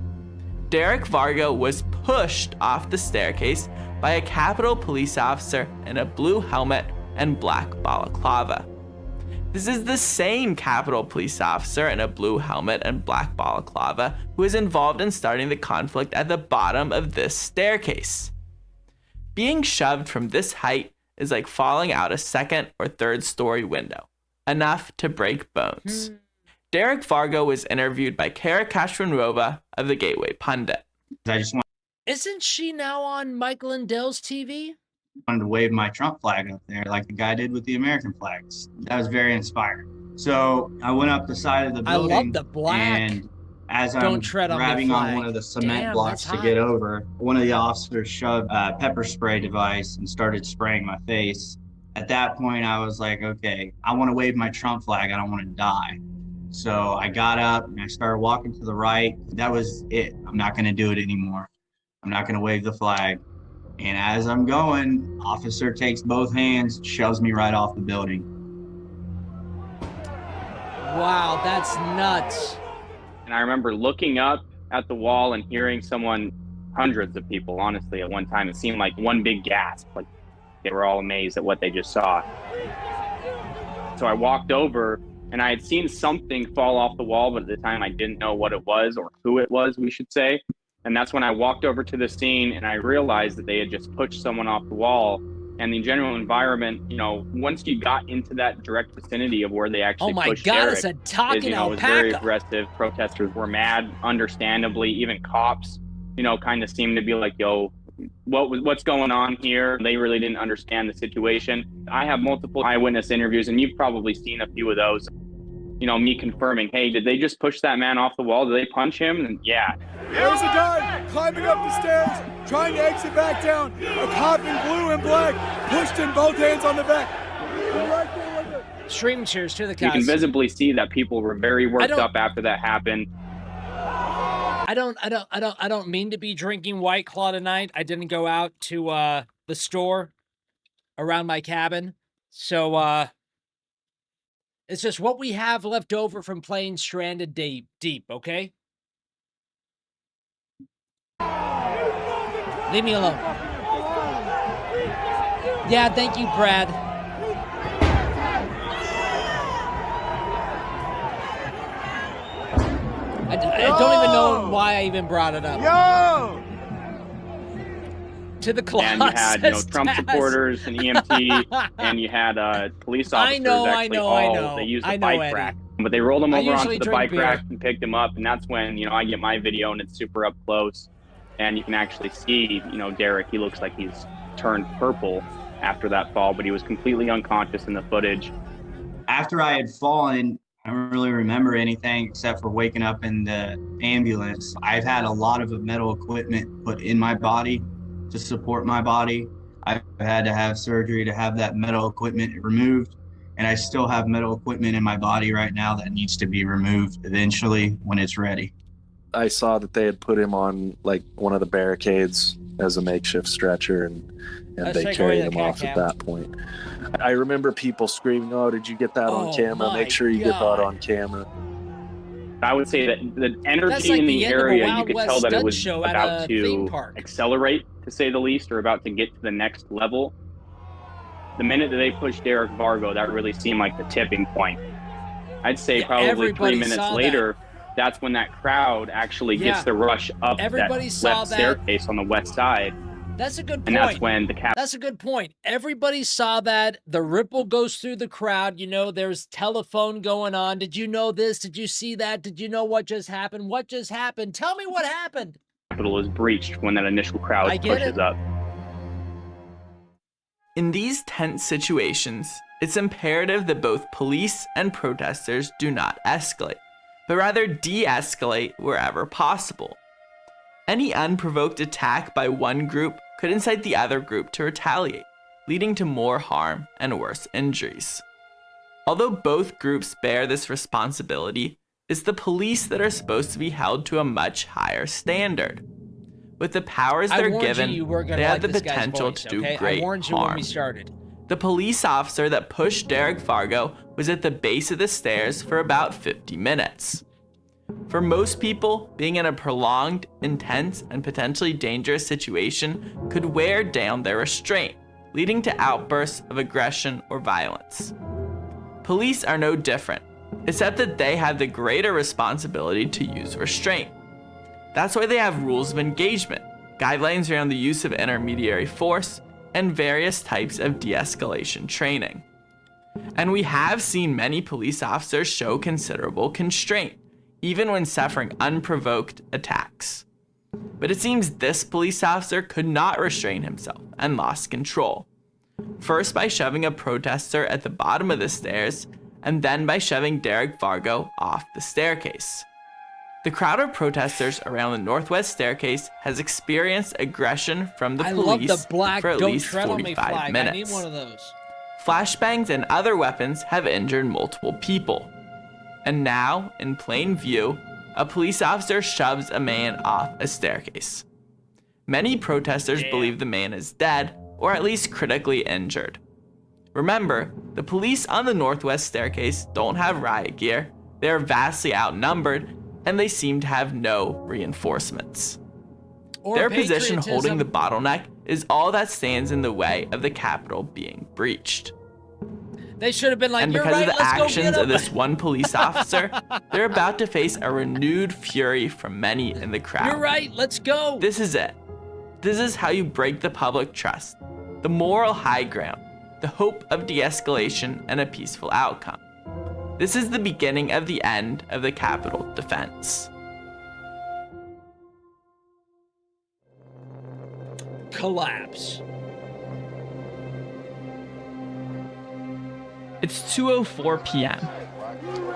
Derek Vargo was pushed off the staircase by a Capitol police officer in a blue helmet and black balaclava. This is the same Capitol police officer in a blue helmet and black balaclava who is involved in starting the conflict at the bottom of this staircase. Being shoved from this height is like falling out a second or third story window, enough to break bones. Derek Vargo was interviewed by Kara Kashranova of the Gateway Pundit. Isn't she now on Michael and Dell's TV? Wanted to wave my Trump flag up there like the guy did with the American flags. That was very inspiring. So I went up the side of the building. I love the black. And as I'm grabbing on one of the cement blocks to get over, one of the officers shoved a pepper spray device and started spraying my face. At that point, I was like, okay, I want to wave my Trump flag. I don't want to die. So I got up and I started walking to the right. That was it. I'm not going to do it anymore. I'm not going to wave the flag. And as I'm going, officer takes both hands, shoves me right off the building. Wow, that's nuts. And I remember looking up at the wall and hearing someone, hundreds of people, honestly, at one time. It seemed like one big gasp, like they were all amazed at what they just saw. So I walked over and I had seen something fall off the wall, but at the time I didn't know what it was or who it was, we should say. And that's when I walked over to the scene and I realized that they had just pushed someone off the wall. And the general environment, you know, once you got into that direct vicinity of where they actually pushed Derek, it's a talking it was very aggressive. Protesters were mad, understandably. Even cops, you know, kind of seemed to be like, yo, what's going on here? They really didn't understand the situation. I have multiple eyewitness interviews, and you've probably seen a few of those. You know, me confirming, hey, did they just push that man off the wall? Did they punch him? And yeah. There's a guy climbing up the stairs, trying to exit back down. A cop in blue and black pushed him both hands on the back. Right there with it. Stream cheers to the cops. You can visibly see that people were very worked up after that happened. I don't mean to be drinking White Claw tonight. I didn't go out to the store around my cabin. So it's just what we have left over from playing Stranded Deep, okay? Leave me alone. Yeah, thank you, Brad. I don't even know why I even brought it up. Yo! To the closet. And you had, Trump supporters and EMT, and you had police officers. I know. They used a bike rack, but they rolled him over onto the bike rack and picked him up. And that's when, I get my video and it's super up close, and you can actually see, Derek. He looks like he's turned purple after that fall, but he was completely unconscious in the footage. After I had fallen, I don't really remember anything except for waking up in the ambulance. I've had a lot of metal equipment put in my body to support my body. I've had to have surgery to have that metal equipment removed, and I still have metal equipment in my body right now that needs to be removed eventually when it's ready. I saw that they had put him on like one of the barricades as a makeshift stretcher, and they carried him off at that point. I remember people screaming, "Oh, did you get that on camera? Make sure you get that on camera." I would say that the energy in the area, you could tell that it was about to accelerate, to say the least, or about to get to the next level. The minute that they pushed Derek Vargo, that really seemed like the tipping point. I'd say probably 3 minutes later, that's when that crowd actually gets the rush up that left staircase on the west side. That's a good point. And that's when That's a good point. Everybody saw that. The ripple goes through the crowd. There's telephone going on. Did you know this? Did you see that? Did you know what just happened? What just happened? Tell me what happened. Capitol is breached when that initial crowd pushes up. In these tense situations, it's imperative that both police and protesters do not escalate, but rather de-escalate wherever possible. Any unprovoked attack by one group could incite the other group to retaliate, leading to more harm and worse injuries. Although both groups bear this responsibility, it's the police that are supposed to be held to a much higher standard. With the powers they're given, they have the potential to do great harm. The police officer that pushed Derek Vargo was at the base of the stairs for about 50 minutes. For most people, being in a prolonged, intense, and potentially dangerous situation could wear down their restraint, leading to outbursts of aggression or violence. Police are no different, except that they have the greater responsibility to use restraint. That's why they have rules of engagement, guidelines around the use of intermediary force, and various types of de-escalation training. And we have seen many police officers show considerable constraint, even when suffering unprovoked attacks. But it seems this police officer could not restrain himself and lost control. First by shoving a protester at the bottom of the stairs, and then by shoving Derek Vargo off the staircase. The crowd of protesters around the northwest staircase has experienced aggression from the police for at least 45 minutes. I need one of those. Flashbangs and other weapons have injured multiple people. And now, in plain view, a police officer shoves a man off a staircase. Many protesters believe the man is dead, or at least critically injured. Remember, the police on the northwest staircase don't have riot gear, they are vastly outnumbered, and they seem to have no reinforcements. Their position holding the bottleneck is all that stands in the way of the Capitol being breached. They should have been like, and because of the actions of this one police officer, they're about to face a renewed fury from many in the crowd. You're right, let's go. This is it. This is how you break the public trust, the moral high ground, the hope of de-escalation and a peaceful outcome. This is the beginning of the end of the Capitol defense. Collapse. It's 2:04 p.m.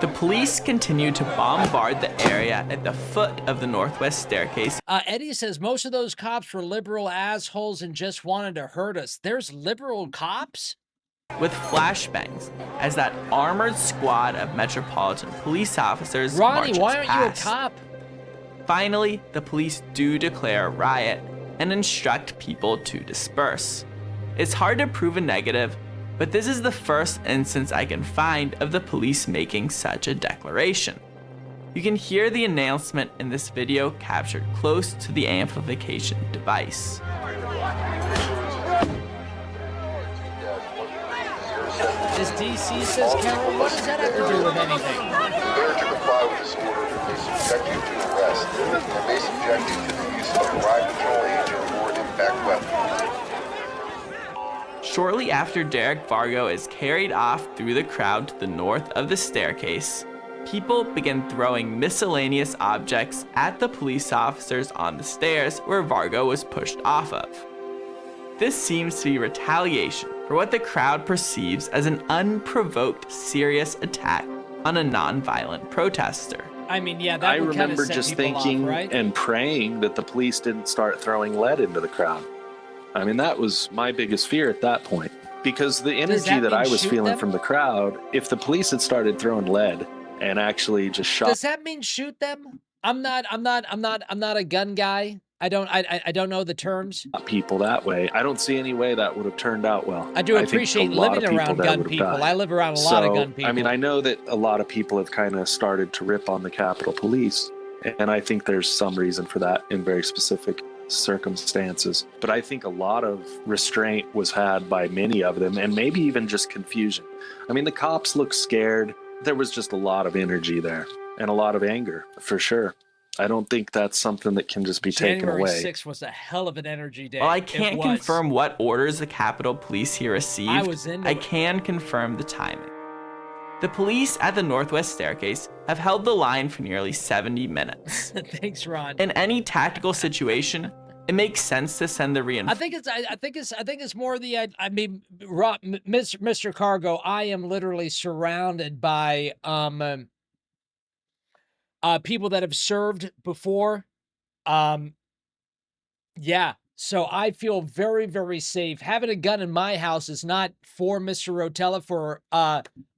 The police continue to bombard the area at the foot of the northwest staircase. Eddie says most of those cops were liberal assholes and just wanted to hurt us. There's liberal cops? With flashbangs, as that armored squad of Metropolitan Police officers Ronnie, why aren't past. You a cop? Finally, the police do declare a riot and instruct people to disperse. It's hard to prove a negative, but this is the first instance I can find of the police making such a declaration. You can hear the announcement in this video captured close to the amplification device. This DC says, Carol, what does that have to do with anything? Failure to comply with this order may subject you to arrest and may subject you to the use of a riot control agent or an impact weapon. Shortly after Derek Vargo is carried off through the crowd to the north of the staircase, people begin throwing miscellaneous objects at the police officers on the stairs where Vargo was pushed off of. This seems to be retaliation for what the crowd perceives as an unprovoked serious attack on a non-violent protester. I mean, yeah, that I would kind of remember set just people thinking off, right? and praying that the police didn't start throwing lead into the crowd. I mean, that was my biggest fear at that point. Because the energy that I was feeling from the crowd, if the police had started throwing lead and actually just shot. Does that mean shoot them? I'm not a gun guy. I don't know the terms. People that way. I don't see any way that would have turned out well. I do appreciate living around gun people. I live around a lot of gun people. I mean, I know that a lot of people have kind of started to rip on the Capitol Police, and I think there's some reason for that in very specific circumstances. But I think a lot of restraint was had by many of them, and maybe even just confusion. I mean, the cops looked scared. There was just a lot of energy there and a lot of anger, for sure. I don't think that's something that can just be taken away. January 6th was a hell of an energy day. While I can't confirm what orders the Capitol Police here received, I can confirm the timing. The police at the northwest staircase have held the line for nearly 70 minutes. Thanks, Ron. In any tactical situation, it makes sense to send the reinforcements. I think it's more the. I mean, Mr. Cargo, I am literally surrounded by people that have served before. Yeah. So I feel very, very safe. Having a gun in my house is not for Mr. Rotella for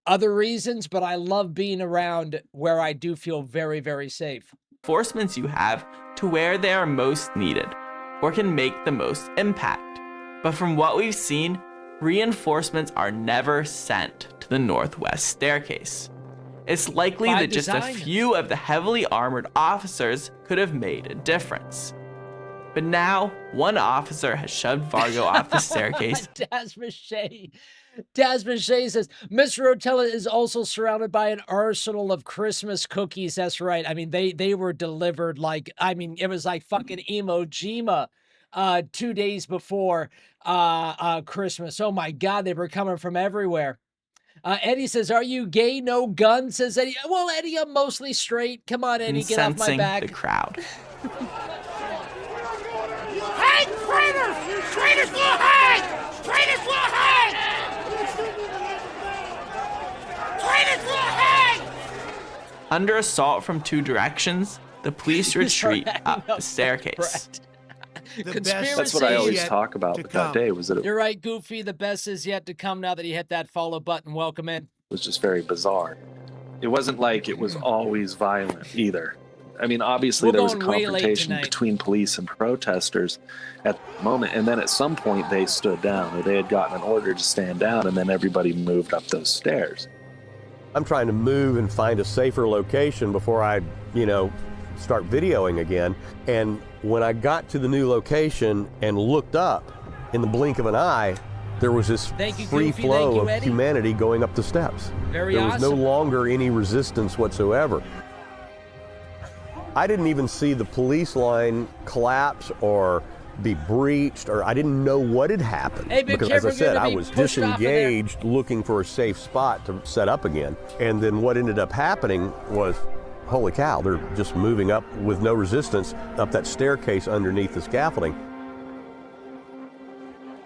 other reasons, but I love being around where I do feel very, very safe. Reinforcements you have to where they are most needed or can make the most impact. But from what we've seen, reinforcements are never sent to the northwest staircase. It's likely that just a few of the heavily armored officers could have made a difference. But now, one officer has shoved Vargo off the staircase. Dasman Shea says, Mr. Rotella is also surrounded by an arsenal of Christmas cookies. That's right. I mean, they were delivered like, I mean, it was like fucking Imo Jima 2 days before Christmas. Oh my God, they were coming from everywhere. Eddie says, are you gay? No gun, says Eddie. Well, Eddie, I'm mostly straight. Come on, Eddie, get off my back. The crowd. Hey, traitors! Traitors will hang! Traitors will hang! Traitors will hang! Under assault from two directions, the police retreat up the staircase. That's what I always talk about with that day. Was that You're right, Goofy. The best is yet to come now that he hit that follow button. Welcome in. It was just very bizarre. It wasn't like it was always violent either. I mean, obviously there was a confrontation between police and protesters at the moment, and then at some point they stood down, or they had gotten an order to stand down, and then everybody moved up those stairs. I'm trying to move and find a safer location before I, start videoing again. And when I got to the new location and looked up, in the blink of an eye, there was this free flow of humanity going up the steps. There was no longer any resistance whatsoever. I didn't even see the police line collapse or be breached, or I didn't know what had happened. Because as I said, I was disengaged looking for a safe spot to set up again. And then what ended up happening was, holy cow, they're just moving up with no resistance up that staircase underneath the scaffolding.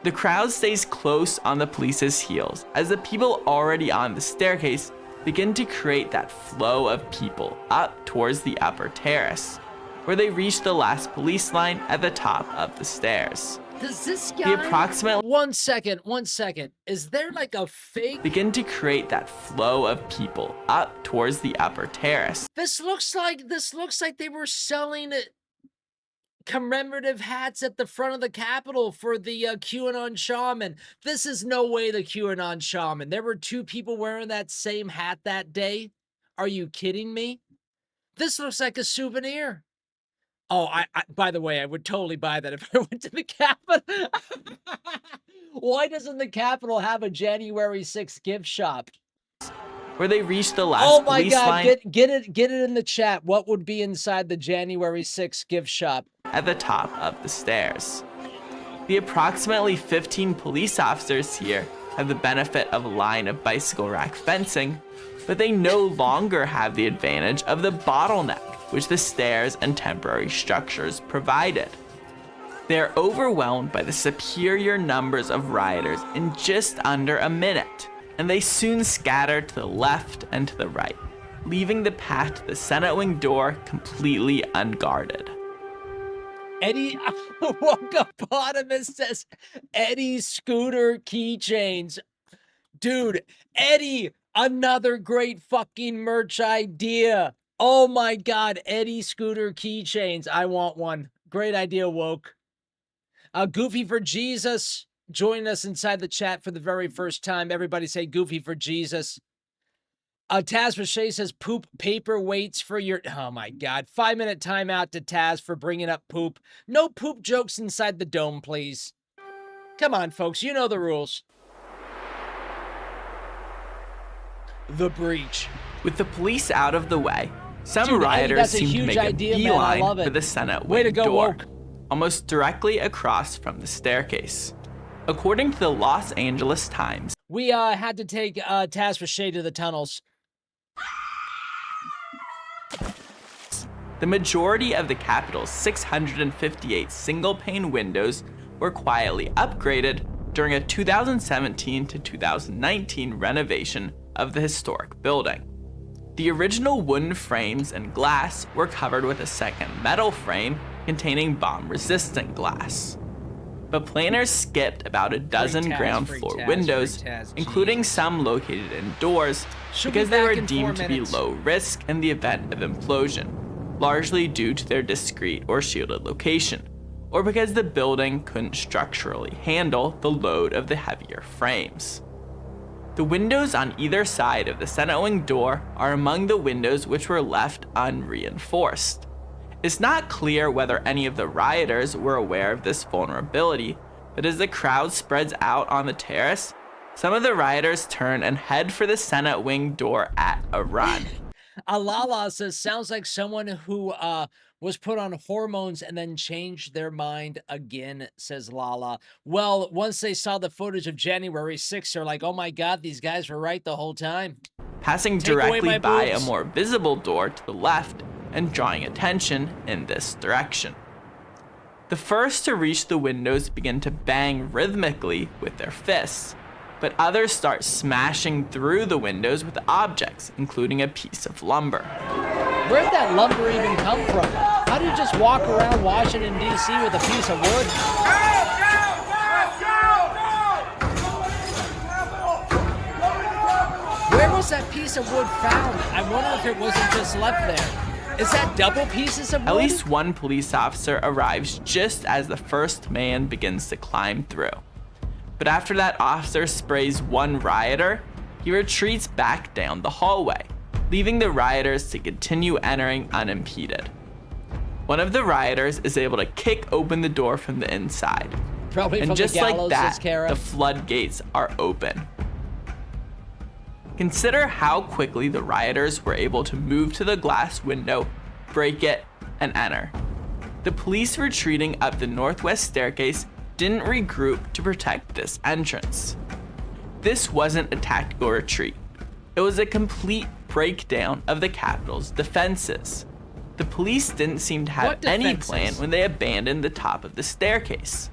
The crowd stays close on the police's heels as the people already on the staircase begin to create that flow of people up towards the upper terrace, where they reach the last police line at the top of the stairs. Does this guy... One second. Is there like a fake... Begin to create that flow of people up towards the upper terrace. This looks like they were selling commemorative hats at the front of the Capitol for the QAnon shaman. This is no way the QAnon shaman. There were two people wearing that same hat that day. Are you kidding me? This looks like a souvenir. Oh, I by the way, I would totally buy that if I went to the Capitol. Why doesn't the Capitol have a January 6th gift shop? Where they reach the last police line. Oh my God, get it in the chat. What would be inside the January 6th gift shop? At the top of the stairs. The approximately 15 police officers here have the benefit of a line of bicycle rack fencing, but they no longer have the advantage of the bottleneck which the stairs and temporary structures provided. They are overwhelmed by the superior numbers of rioters in just under a minute, and they soon scatter to the left and to the right, leaving the path to the Senate wing door completely unguarded. Eddie Wokeapotamus says, Eddie scooter keychains. Dude, Eddie, another great fucking merch idea. Oh my God, Eddie scooter keychains. I want one. Great idea, Woke. Goofy for Jesus, join us inside the chat for the very first time. Everybody say Goofy for Jesus. Taz Pache says poop paperweights for your... Oh my God. 5-minute timeout to Taz for bringing up poop. No poop jokes inside the dome, please. Come on, folks. You know the rules. The breach. With the police out of the way, some rioters seem to make a beeline for the Senate wing door, almost directly across from the staircase. According to the Los Angeles Times, we had to take Taz Pache to the tunnels. The majority of the Capitol's 658 single-pane windows were quietly upgraded during a 2017 to 2019 renovation of the historic building. The original wooden frames and glass were covered with a second metal frame containing bomb-resistant glass. But planners skipped about a dozen ground floor windows, including some located indoors, because they were deemed to be low risk in the event of implosion, largely due to their discreet or shielded location, or because the building couldn't structurally handle the load of the heavier frames. The windows on either side of the Senate wing door are among the windows which were left unreinforced. It's not clear whether any of the rioters were aware of this vulnerability, but as the crowd spreads out on the terrace, some of the rioters turn and head for the Senate wing door at a run. Alala says, sounds like someone who was put on hormones and then changed their mind again, says Lala. Well, once they saw the footage of January 6th, they're like, oh my God, these guys were right the whole time. Passing directly by a more visible door to the left and drawing attention in this direction. The first to reach the windows begin to bang rhythmically with their fists, but others start smashing through the windows with objects, including a piece of lumber. Where'd that lumber even come from? How do you just walk around Washington, D.C. with a piece of wood? Where was that piece of wood found? I wonder if it wasn't just left there. Is that double pieces of wood? At least one police officer arrives just as the first man begins to climb through. But after that officer sprays one rioter, he retreats back down the hallway, leaving the rioters to continue entering unimpeded. One of the rioters is able to kick open the door from the inside. Probably and just like that, the floodgates are open. Consider how quickly the rioters were able to move to the glass window, break it, and enter. The police retreating up the northwest staircase didn't regroup to protect this entrance. This wasn't a tactical retreat. It was a complete breakdown of the Capitol's defenses. The police didn't seem to have any plan when they abandoned the top of the staircase.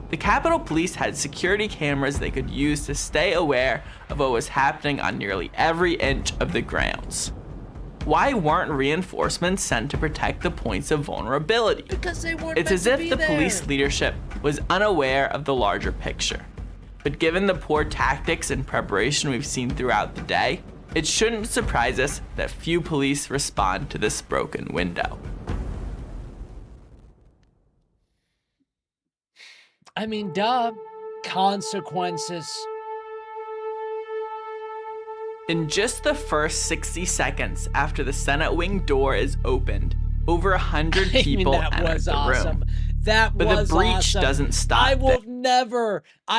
The Capitol Police had security cameras they could use to stay aware of what was happening on nearly every inch of the grounds. Why weren't reinforcements sent to protect the points of vulnerability? Because they weren't It's as if the police leadership was unaware of the larger picture. But given the poor tactics and preparation we've seen throughout the day, it shouldn't surprise us that few police respond to this broken window. I mean, duh. Consequences. In just the first 60 seconds after the Senate wing door is opened, over 100 people enter the room. That but was the breach awesome. Doesn't stop. I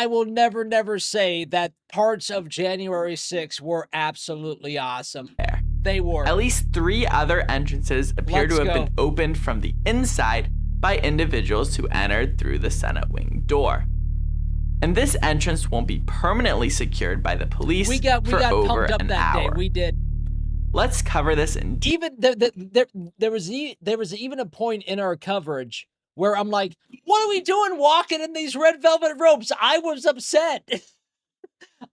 will never say that parts of January 6th were absolutely awesome. They were. At least 3 other entrances appear to have been opened from the inside by individuals who entered through the Senate wing door. And this entrance won't be permanently secured by the police for over an hour. Day. We did. Let's cover this in detail. Even there was even a point in our coverage where I'm like, what are we doing walking in these red velvet robes? I was upset.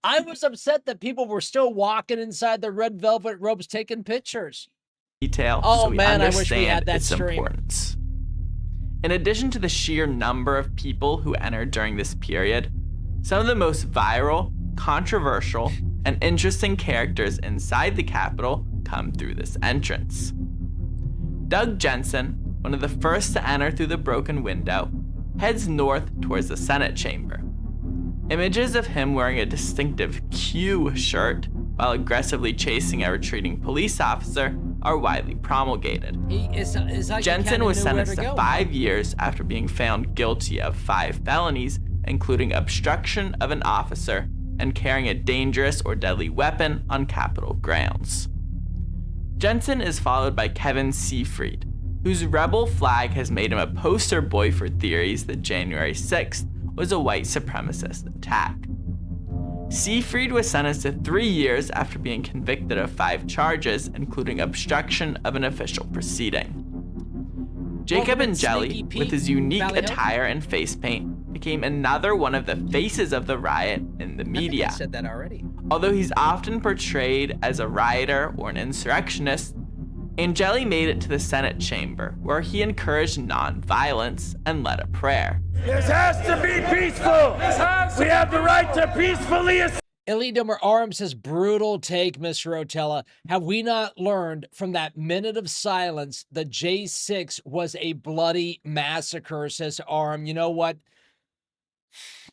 I was upset that people were still walking inside the red velvet robes taking pictures. So man, I wish we had that stream. Importance. In addition to the sheer number of people who entered during this period, some of the most viral, controversial, and interesting characters inside the Capitol come through this entrance. Doug Jensen, one of the first to enter through the broken window, heads north towards the Senate chamber. Images of him wearing a distinctive Q shirt while aggressively chasing a retreating police officer are widely promulgated. Jensen was sentenced to 5 years after being found guilty of 5 felonies, including obstruction of an officer and carrying a dangerous or deadly weapon on Capitol grounds. Jensen is followed by Kevin Seafried, whose rebel flag has made him a poster boy for theories that January 6th was a white supremacist attack. Seafried was sentenced to 3 years after being convicted of 5 charges, including obstruction of an official proceeding. Jacob Angeli, with his unique attire and face paint, became another one of the faces of the riot in the media. I think I said that already. Although he's often portrayed as a rioter or an insurrectionist, Angeli made it to the Senate chamber, where he encouraged non-violence and led a prayer. This has to be peaceful. We have the right to peacefully. Elidum Arms says, brutal take, Miss Rotella. Have we not learned from that minute of silence that J6 was a bloody massacre, says Aram. You know what?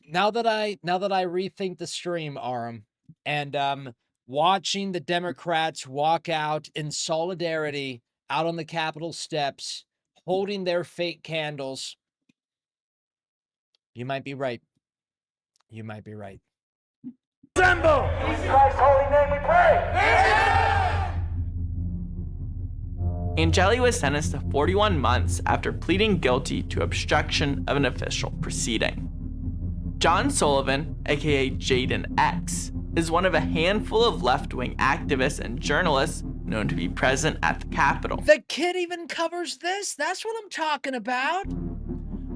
Now that I rethink the stream, Aram, and watching the Democrats walk out in solidarity out on the Capitol steps, holding their fake candles, you might be right. You might be right. Assemble! In Christ's holy name we pray! Angeli was sentenced to 41 months after pleading guilty to obstruction of an official proceeding. John Sullivan, aka Jaden X, is one of a handful of left-wing activists and journalists known to be present at the Capitol. The kid even covers this? That's what I'm talking about.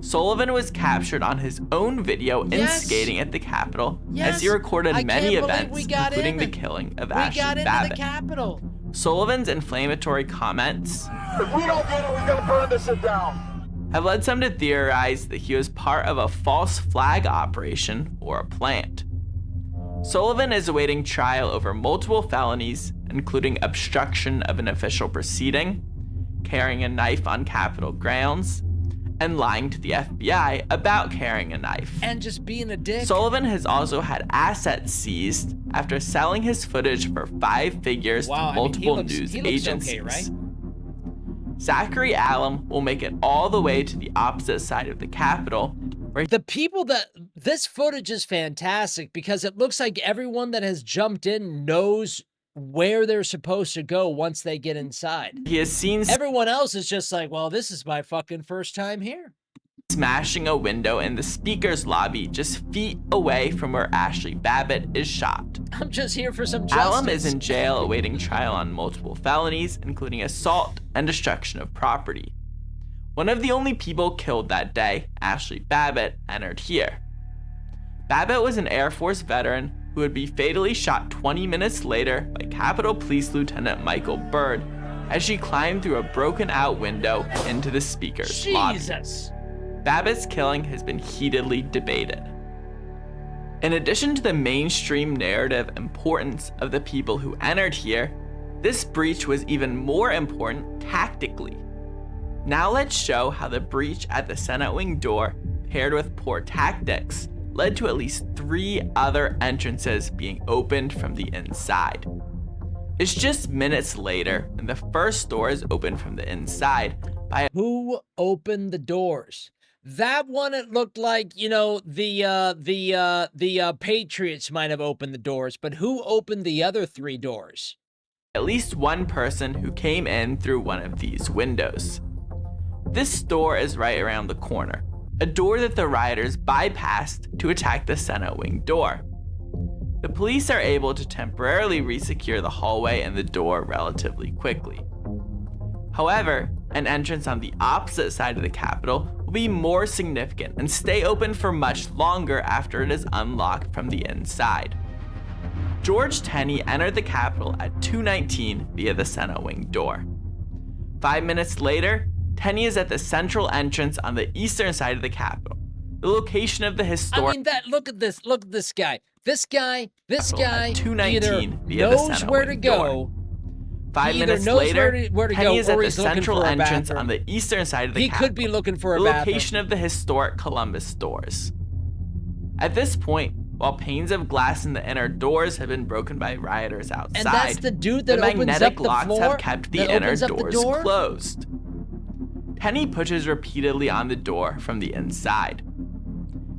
Sullivan was captured on his own video instigating at the Capitol as he recorded many events, including the killing of Ashley Babbitt. Sullivan's inflammatory comments if we don't get it, we're gonna burn this shit down. Have led some to theorize that he was part of a false flag operation or a plant. Sullivan is awaiting trial over multiple felonies, including obstruction of an official proceeding, carrying a knife on Capitol grounds, and lying to the FBI about carrying a knife. And just being a dick. Sullivan has also had assets seized after selling his footage for 5 figures to multiple news agencies. Okay, right? Zachary Allen will make it all the way to the opposite side of the Capitol. The people that this footage is fantastic because it looks like everyone that has jumped in knows where they're supposed to go once they get inside. He has seen everyone else is just like, well, this is my fucking first time here. Smashing a window in the speaker's lobby just feet away from where Ashley Babbitt is shot. I'm just here for some justice. Allen is in jail awaiting trial on multiple felonies, including assault and destruction of property. One of the only people killed that day, Ashley Babbitt, entered here. Babbitt was an Air Force veteran who would be fatally shot 20 minutes later by Capitol Police Lieutenant Michael Byrd as she climbed through a broken-out window into the speaker's lobby. Babbitt's killing has been heatedly debated. In addition to the mainstream narrative importance of the people who entered here, this breach was even more important tactically. Now let's show how the breach at the Senate wing door, paired with poor tactics, led to at least 3 other entrances being opened from the inside. It's just minutes later when the first door is opened from the inside by who opened the doors? That one, it looked like, you know, the Patriots might have opened the doors, but who opened the other 3 doors? At least one person who came in through one of these windows. This door is right around the corner, a door that the rioters bypassed to attack the Senate wing door. The police are able to temporarily resecure the hallway and the door relatively quickly. However, an entrance on the opposite side of the Capitol will be more significant and stay open for much longer after it is unlocked from the inside. George Tenney entered the Capitol at 2:19 via the Senate wing door. 5 minutes later, Tenney is at the central entrance on the eastern side of the Capitol, the location of the historic. I mean, look at this guy. This guy either knows where to go. 5 minutes later, Tenney is at the central entrance on the eastern side of the Capitol. He could be looking for a the bathroom. location of the historic Columbus doors. At this point, while panes of glass in the inner doors have been broken by rioters outside, and that's the dude that the magnetic locks floor, have kept the inner doors closed. Tenney pushes repeatedly on the door from the inside.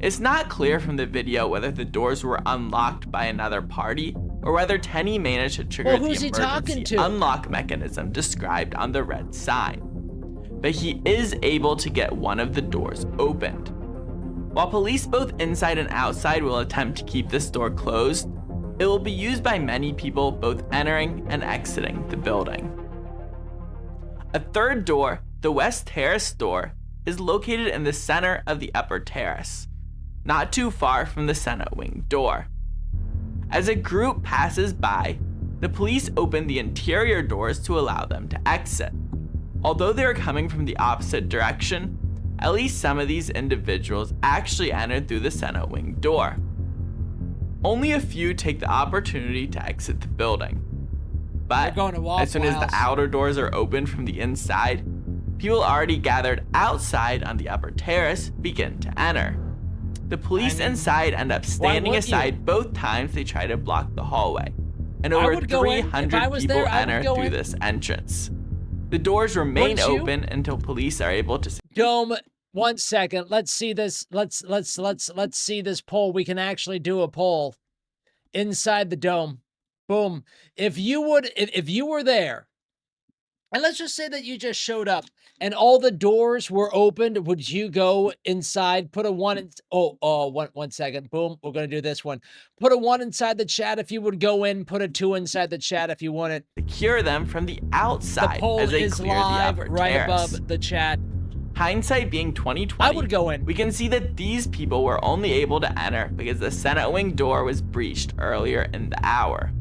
It's not clear from the video whether the doors were unlocked by another party or whether Tenney managed to trigger the emergency unlock mechanism described on the red sign. But he is able to get one of the doors opened. While police both inside and outside will attempt to keep this door closed, it will be used by many people both entering and exiting the building. A third door, the West Terrace door, is located in the center of the upper terrace, not too far from the Senate wing door. As a group passes by, the police open the interior doors to allow them to exit. Although they are coming from the opposite direction, at least some of these individuals actually entered through the Senate wing door. Only a few take the opportunity to exit the building. But as soon as the outer doors are opened from the inside, people already gathered outside on the upper terrace begin to enter. The police inside end up standing aside both times they try to block the hallway, and over 300 people enter through this entrance. The doors remain open until police are able to. Dome, 1 second. Let's see this. Let's see this poll. We can actually do a poll inside the dome. Boom. If you were there, and let's just say that you just showed up and all the doors were opened, would you go inside, put a 1 in, one second, boom, we're going to do this one. Put a 1 inside the chat if you would go in, put a 2 inside the chat if you wanted. Secure them from the outside. The poll as they is clear live the upper right terrace. above the chat. Hindsight being 20/20, I would go in. We can see that these people were only able to enter because the Senate wing door was breached earlier in the hour.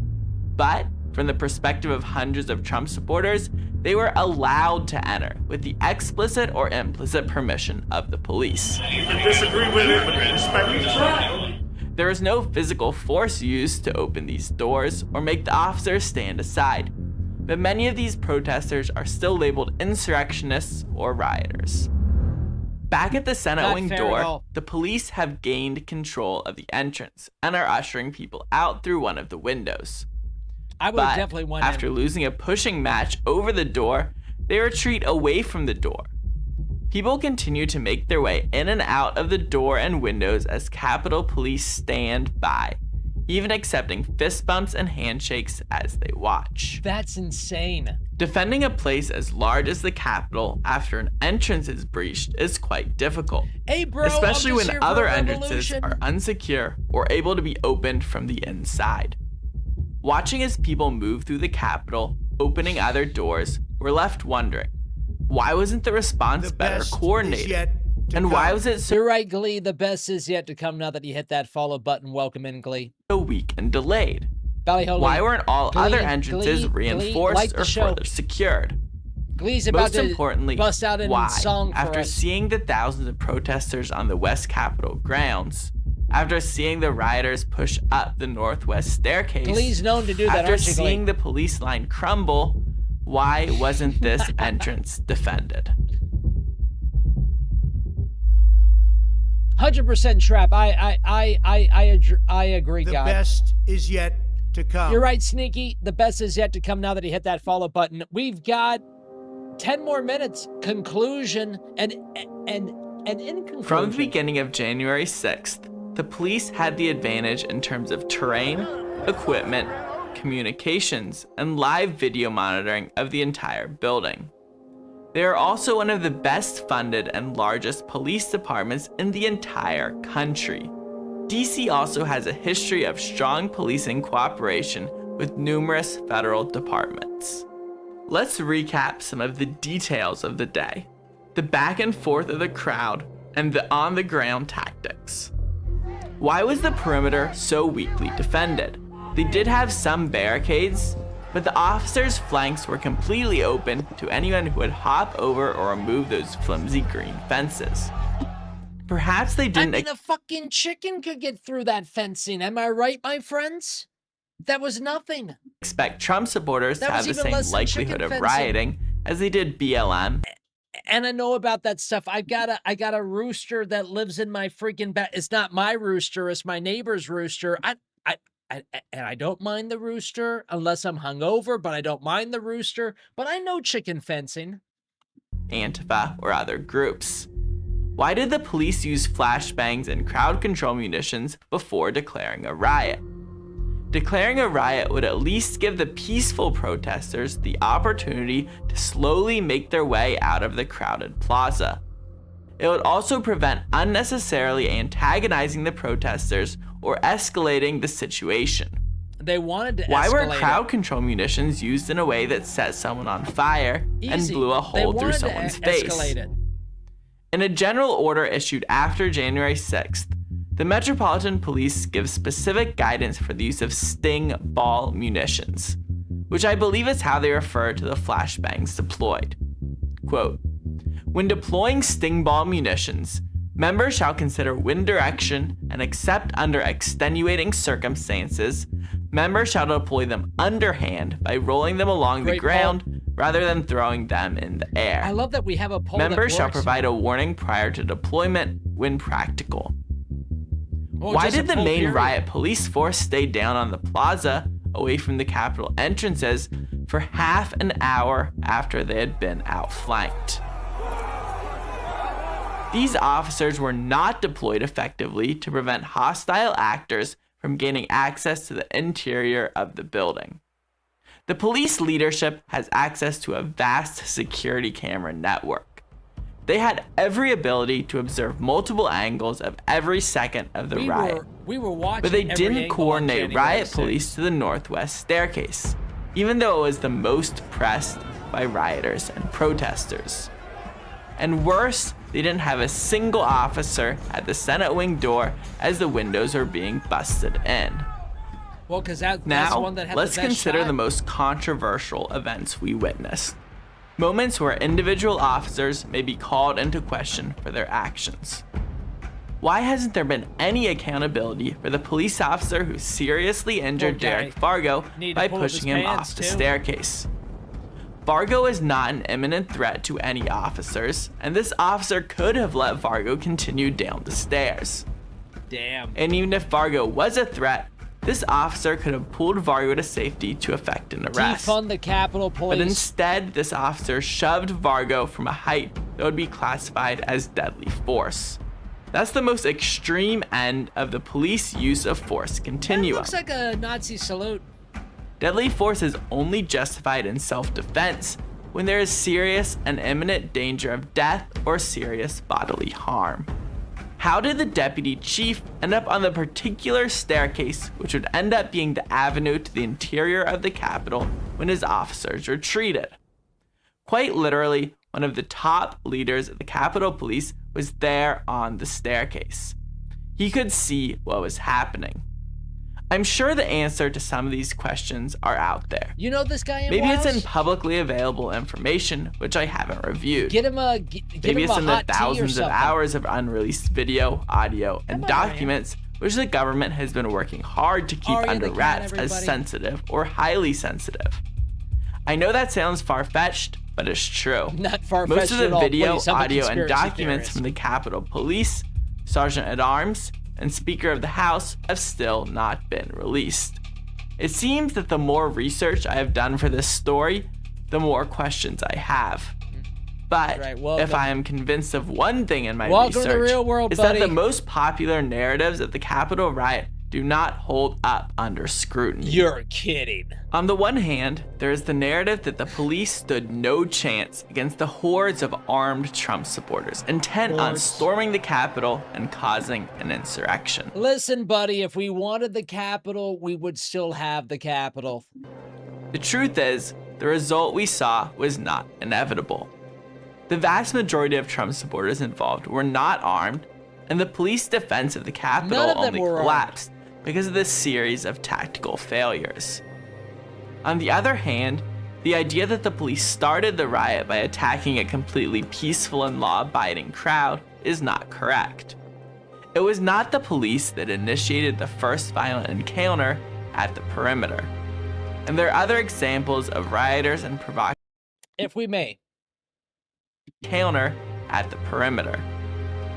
But from the perspective of hundreds of Trump supporters, they were allowed to enter with the explicit or implicit permission of the police. You can disagree with it, but respect it. There is no physical force used to open these doors or make the officers stand aside, but many of these protesters are still labeled insurrectionists or rioters. Back at the Senate wing door, the police have gained control of the entrance and are ushering people out through one of the windows. I would have definitely won. After losing a pushing match over the door, they retreat away from the door. People continue to make their way in and out of the door and windows as Capitol Police stand by, even accepting fist bumps and handshakes as they watch. That's insane. Defending a place as large as the Capitol after an entrance is breached is quite difficult, hey bro, especially when other entrances are unsecure or able to be opened from the inside. Watching as people move through the Capitol, opening other doors, we're left wondering, why wasn't the response better coordinated? And why was it so You're right, Glee, the best is yet to come now that you hit that follow button. Welcome in, Glee. weak and delayed? Ballyhooly. Why weren't all other entrances reinforced or further secured? Glee's about Most importantly, to bust out in why, song for after us. seeing the thousands of protesters on the West Capitol grounds, after seeing the rioters push up the northwest staircase, Glee's known to do that, after aren't you, Glee? seeing the police line crumble, why wasn't this entrance defended? 100% trap. I agree, The guy. best is yet to come. You're right, Sneaky. The best is yet to come now that he hit that follow button. We've got 10 more minutes. Conclusion and in conclusion. From the beginning of January 6th, the police had the advantage in terms of terrain, equipment, communications, and live video monitoring of the entire building. They are also one of the best funded and largest police departments in the entire country. DC also has a history of strong policing cooperation with numerous federal departments. Let's recap some of the details of the day, the back and forth of the crowd, and the on-the-ground tactics. Why was the perimeter so weakly defended? They did have some barricades, but the officers' flanks were completely open to anyone who would hop over or remove those flimsy green fences. Perhaps they didn't— a fucking chicken could get through that fencing, am I right, my friends? That was nothing. Expect Trump supporters to have the same likelihood of rioting as they did BLM. And I know about that stuff. I got a rooster that lives in my freaking back. It's not my rooster, it's my neighbor's rooster. And I don't mind the rooster unless I'm hungover, but I don't mind the rooster. But I know chicken fencing. Antifa or other groups. Why did the police use flashbangs and crowd control munitions before declaring a riot? Declaring a riot would at least give the peaceful protesters the opportunity to slowly make their way out of the crowded plaza. It would also prevent unnecessarily antagonizing the protesters or escalating the situation. They wanted to Why were crowd control munitions used in a way that set someone on fire and blew a hole through someone's face? In a general order issued after January 6th, the Metropolitan Police give specific guidance for the use of sting ball munitions, which I believe is how they refer to the flashbangs deployed. Quote, "When deploying sting ball munitions, members shall consider wind direction and except under extenuating circumstances, members shall deploy them underhand by rolling them along the ground rather than throwing them in the air. I love that we have a poll. Members shall provide a warning prior to deployment when practical." Why did the main riot police force stay down on the plaza away from the Capitol entrances for half an hour after they had been outflanked? These officers were not deployed effectively to prevent hostile actors from gaining access to the interior of the building. The police leadership has access to a vast security camera network. They had every ability to observe multiple angles of every second of the riot. We were watching, but they didn't coordinate riot police to the northwest staircase, even though it was the most pressed by rioters and protesters. And worse, they didn't have a single officer at the Senate wing door as the windows were being busted in. Well, because that's the one that had let's consider the most controversial events we witnessed. Moments where individual officers may be called into question for their actions. Why hasn't there been any accountability for the police officer who seriously injured Derek Fargo by pushing him off the staircase? Fargo is not an imminent threat to any officers, and this officer could have let Fargo continue down the stairs. Damn. And even if Fargo was a threat, this officer could have pulled Fargo to safety to effect an arrest. Defund the Capitol Police. But instead, this officer shoved Fargo from a height that would be classified as deadly force. That's the most extreme end of the police use of force continuum. That looks like a Nazi salute. Deadly force is only justified in self-defense when there is serious and imminent danger of death or serious bodily harm. How did the deputy chief end up on the particular staircase which would end up being the avenue to the interior of the Capitol when his officers retreated? Quite literally, one of the top leaders of the Capitol Police was there on the staircase. He could see what was happening. I'm sure the answer to some of these questions are out there. You know this guy in Maybe Wiles? it's in publicly available information, which I haven't reviewed. Get him a Maybe it's in the thousands of hours of unreleased video, audio, and documents, which the government has been working hard to keep under wraps as sensitive or highly sensitive. I know that sounds far-fetched, but it's true. Not far-fetched Most of the at all. video, Please, I'm a audio, and conspiracy documents theorist. from the Capitol Police, Sergeant at Arms, and Speaker of the House have still not been released. It seems that the more research I have done for this story, the more questions I have. But if I am convinced of one thing in my research, to the real world, is that the most popular narratives of the Capitol riot do not hold up under scrutiny. You're kidding. On the one hand, there is the narrative that the police stood no chance against the hordes of armed Trump supporters intent on storming the Capitol and causing an insurrection. Listen, buddy, if we wanted the Capitol, we would still have the Capitol. The truth is, the result we saw was not inevitable. The vast majority of Trump supporters involved were not armed, and the police defense of the Capitol only collapsed because of this series of tactical failures. On the other hand, the idea that the police started the riot by attacking a completely peaceful and law-abiding crowd is not correct. It was not the police that initiated the first violent encounter at the perimeter. And there are other examples of rioters and provocateurs. If we may. Encounter at the perimeter.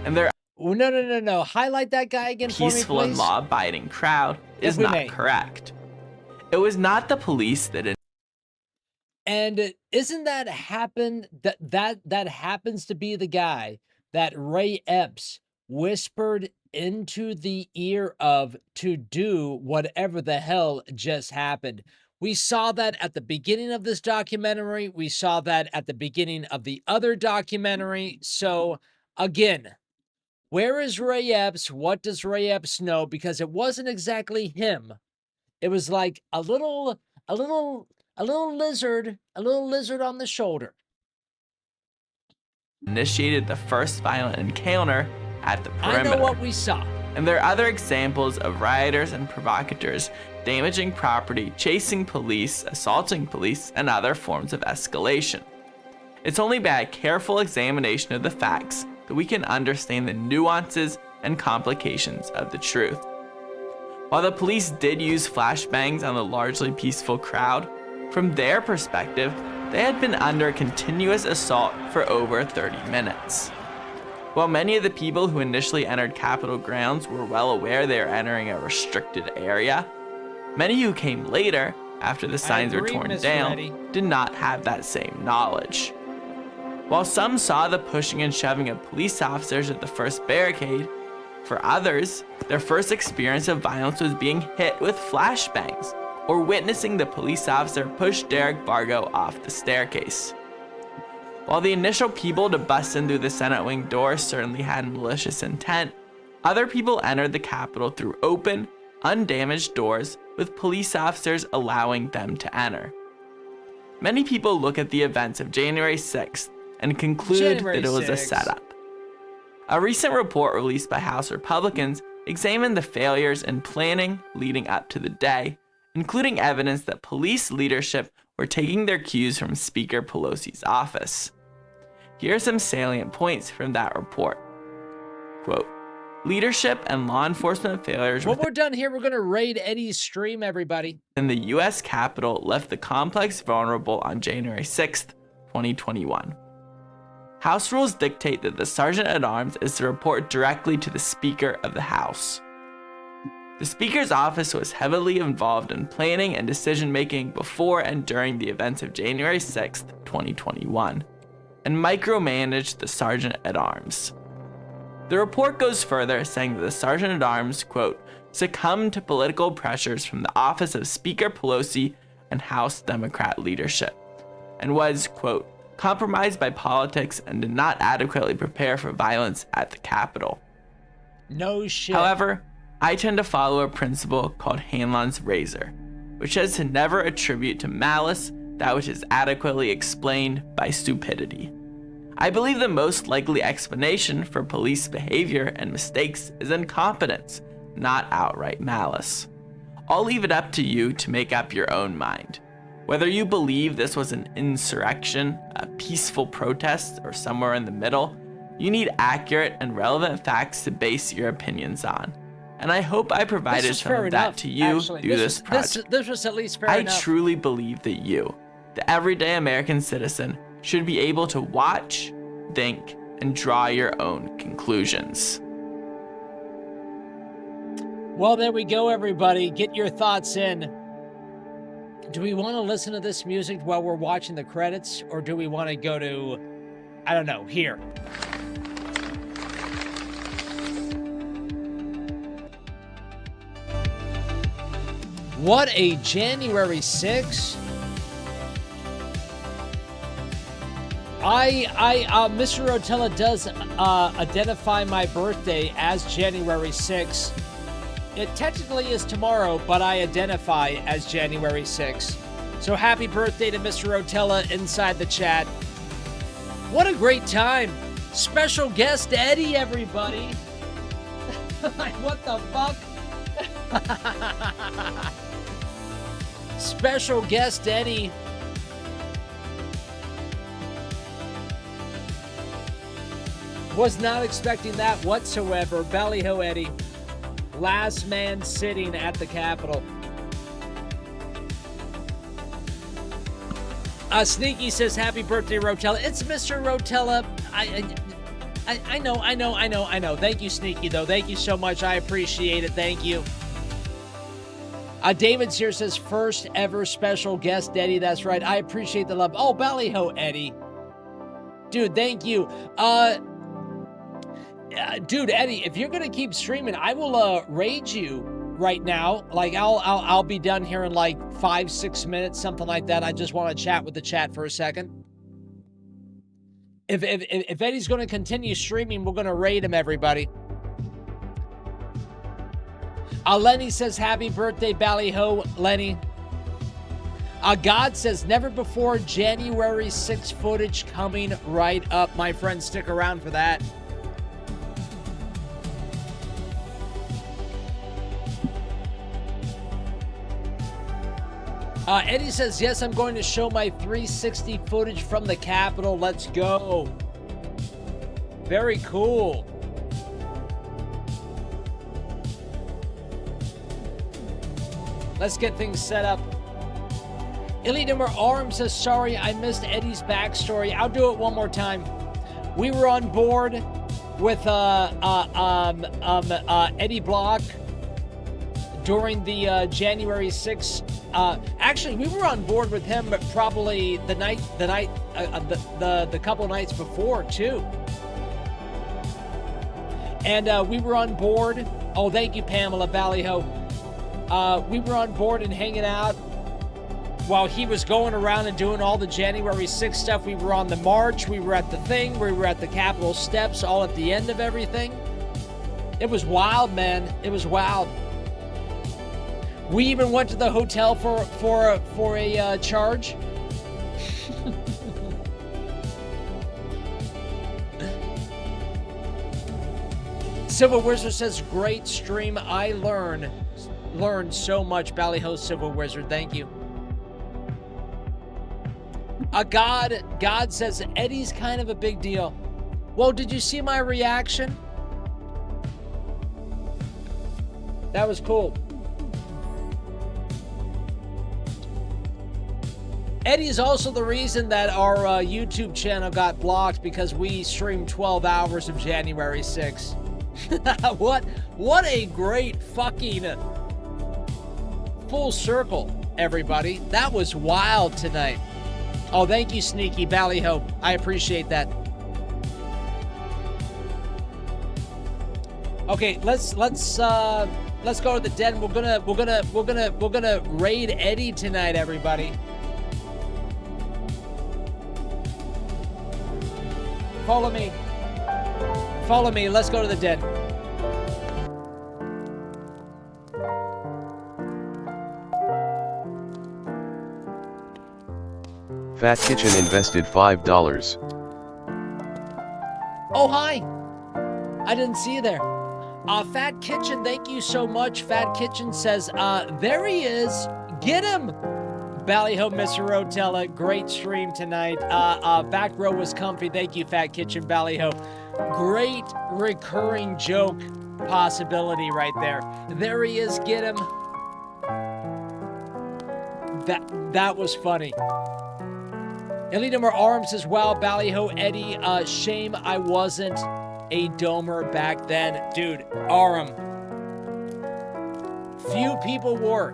And there No. Highlight that guy again for me, please. Peaceful and law-abiding crowd is not correct. It was not the police that. And isn't that that happens to be the guy that Ray Epps whispered into the ear of to do whatever the hell just happened? We saw that at the beginning of this documentary. We saw that at the beginning of the other documentary. So again, where is Ray Epps? What does Ray Epps know? Because it wasn't exactly him. It was like a little lizard on the shoulder. Initiated the first violent encounter at the perimeter. I know what we saw. And there are other examples of rioters and provocateurs damaging property, chasing police, assaulting police, and other forms of escalation. It's only by a careful examination of the facts that we can understand the nuances and complications of the truth. While the police did use flashbangs on the largely peaceful crowd, from their perspective, they had been under continuous assault for over 30 minutes. While many of the people who initially entered Capitol grounds were well aware they were entering a restricted area, many who came later, after the signs were torn down, did not have that same knowledge. While some saw the pushing and shoving of police officers at the first barricade, for others, their first experience of violence was being hit with flashbangs or witnessing the police officer push Derek Bargo off the staircase. While the initial people to bust in through the Senate wing door certainly had malicious intent, other people entered the Capitol through open, undamaged doors with police officers allowing them to enter. Many people look at the events of January 6th and conclude that it was a setup. A recent report released by House Republicans examined the failures in planning leading up to the day, including evidence that police leadership were taking their cues from Speaker Pelosi's office. Here are some salient points from that report. Quote, leadership and law enforcement failures. When we're done here, we're going to raid Eddie's stream, everybody. In the U.S. Capitol left the complex vulnerable on January 6th, 2021. House rules dictate that the Sergeant-at-Arms is to report directly to the Speaker of the House. The Speaker's office was heavily involved in planning and decision-making before and during the events of January 6th, 2021, and micromanaged the Sergeant-at-Arms. The report goes further, saying that the Sergeant-at-Arms, quote, succumbed to political pressures from the office of Speaker Pelosi and House Democrat leadership, and was, quote, compromised by politics and did not adequately prepare for violence at the Capitol. No shit. However, I tend to follow a principle called Hanlon's razor, which says to never attribute to malice that which is adequately explained by stupidity. I believe the most likely explanation for police behavior and mistakes is incompetence, not outright malice. I'll leave it up to you to make up your own mind. Whether you believe this was an insurrection, a peaceful protest, or somewhere in the middle, you need accurate and relevant facts to base your opinions on. And I hope I provided some of that to you through this project. This was at least fair enough. I truly believe that you, the everyday American citizen, should be able to watch, think, and draw your own conclusions. Well, there we go, everybody. Get your thoughts in. Do we want to listen to this music while we're watching the credits, or do we want to go to, I don't know, here? What a January 6th. Mr. Rotella does identify my birthday as January 6th. It technically is tomorrow, but I identify as January 6th. So happy birthday to Mr. Rotella inside the chat. What a great time. Special guest Eddie, everybody. What the fuck? Special guest Eddie. Was not expecting that whatsoever. Ballyho Eddie. Last man sitting at the Capitol. Sneaky says, happy birthday, Rotella. It's Mr. Rotella. I know. Thank you, Sneaky, though. Thank you so much. I appreciate it. Thank you. David's here says, first ever special guest, Eddie. That's right. I appreciate the love. Oh, Ballyho Eddie. Dude, thank you. Dude, Eddie, if you're gonna keep streaming, I will raid you right now. Like I'll be done here in like 5-6 minutes, something like that. I just want to chat with the chat for a second. If Eddie's gonna continue streaming, we're gonna raid him, everybody. Lenny says happy birthday, Ballyho, Lenny. God says never before January 6 footage coming right up. My friends, stick around for that. Eddie says, yes, I'm going to show my 360 footage from the Capitol. Let's go. Very cool. Let's get things set up. Illidimer Arm says, sorry, I missed Eddie's backstory. I'll do it one more time. We were on board with Eddie Block during the January 6th. Actually, we were on board with him probably the couple nights before too. And we were on board. Oh, thank you, Pamela Ballyho. We were on board and hanging out while he was going around and doing all the January 6th stuff. We were on the march. We were at the thing. We were at the Capitol steps, all at the end of everything. It was wild, man. It was wild. We even went to the hotel for a charge. Silver Wizard says, great stream. I learned so much. Ballyho Silver Wizard, thank you. God says, Eddie's kind of a big deal. Well, did you see my reaction? That was cool. Eddie's also the reason that our YouTube channel got blocked, because we streamed 12 hours of January 6th. What a great fucking full circle, everybody. That was wild tonight. Oh, thank you, Sneaky Ballyho. I appreciate that. Okay, let's go to the den. We're gonna raid Eddie tonight, everybody. Follow me. Follow me. Let's go to the den. Fat Kitchen invested $5. Oh, hi. I didn't see you there. Fat Kitchen, thank you so much. Fat Kitchen says, there he is. Get him. Ballyho, Mr. Rotella, great stream tonight. Back row was comfy. Thank you, Fat Kitchen, Ballyho. Great recurring joke possibility right there. There he is. Get him. That was funny. Elite Arms says, wow, Ballyho, Eddie, shame I wasn't a domer back then. Dude, Aram. Few people were.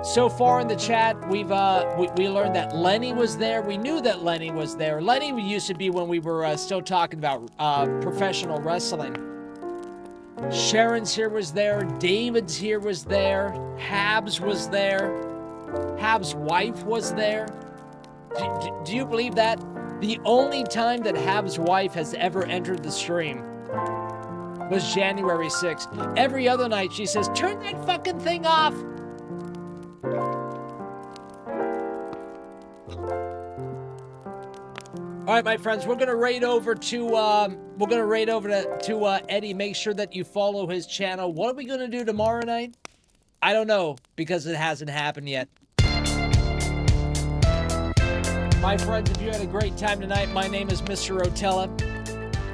So far in the chat, we learned that Lenny was there. We knew that Lenny was there. Lenny used to be when we were still talking about professional wrestling. Sharon's here was there. David's here was there. Habs was there. Habs' wife was there. Do you believe that? The only time that Habs' wife has ever entered the stream was January 6th. Every other night she says, turn that fucking thing off. All right, my friends, we're gonna raid over to Eddie. Make sure that you follow his channel. What are we gonna do tomorrow night? I don't know, because it hasn't happened yet. My friends, if you had a great time tonight, my name is Mr. Rotella.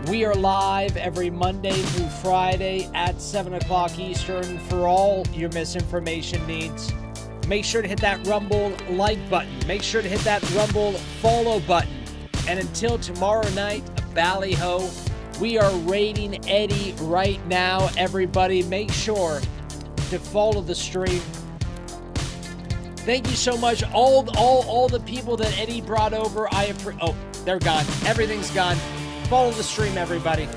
We are live every Monday through Friday at 7 o'clock Eastern for all your misinformation needs. Make sure to hit that Rumble like button. Make sure to hit that Rumble follow button. And until tomorrow night, Ballyho, we are raiding Eddie right now. Everybody, make sure to follow the stream. Thank you so much. All the people that Eddie brought over, oh, they're gone. Everything's gone. Follow the stream, everybody.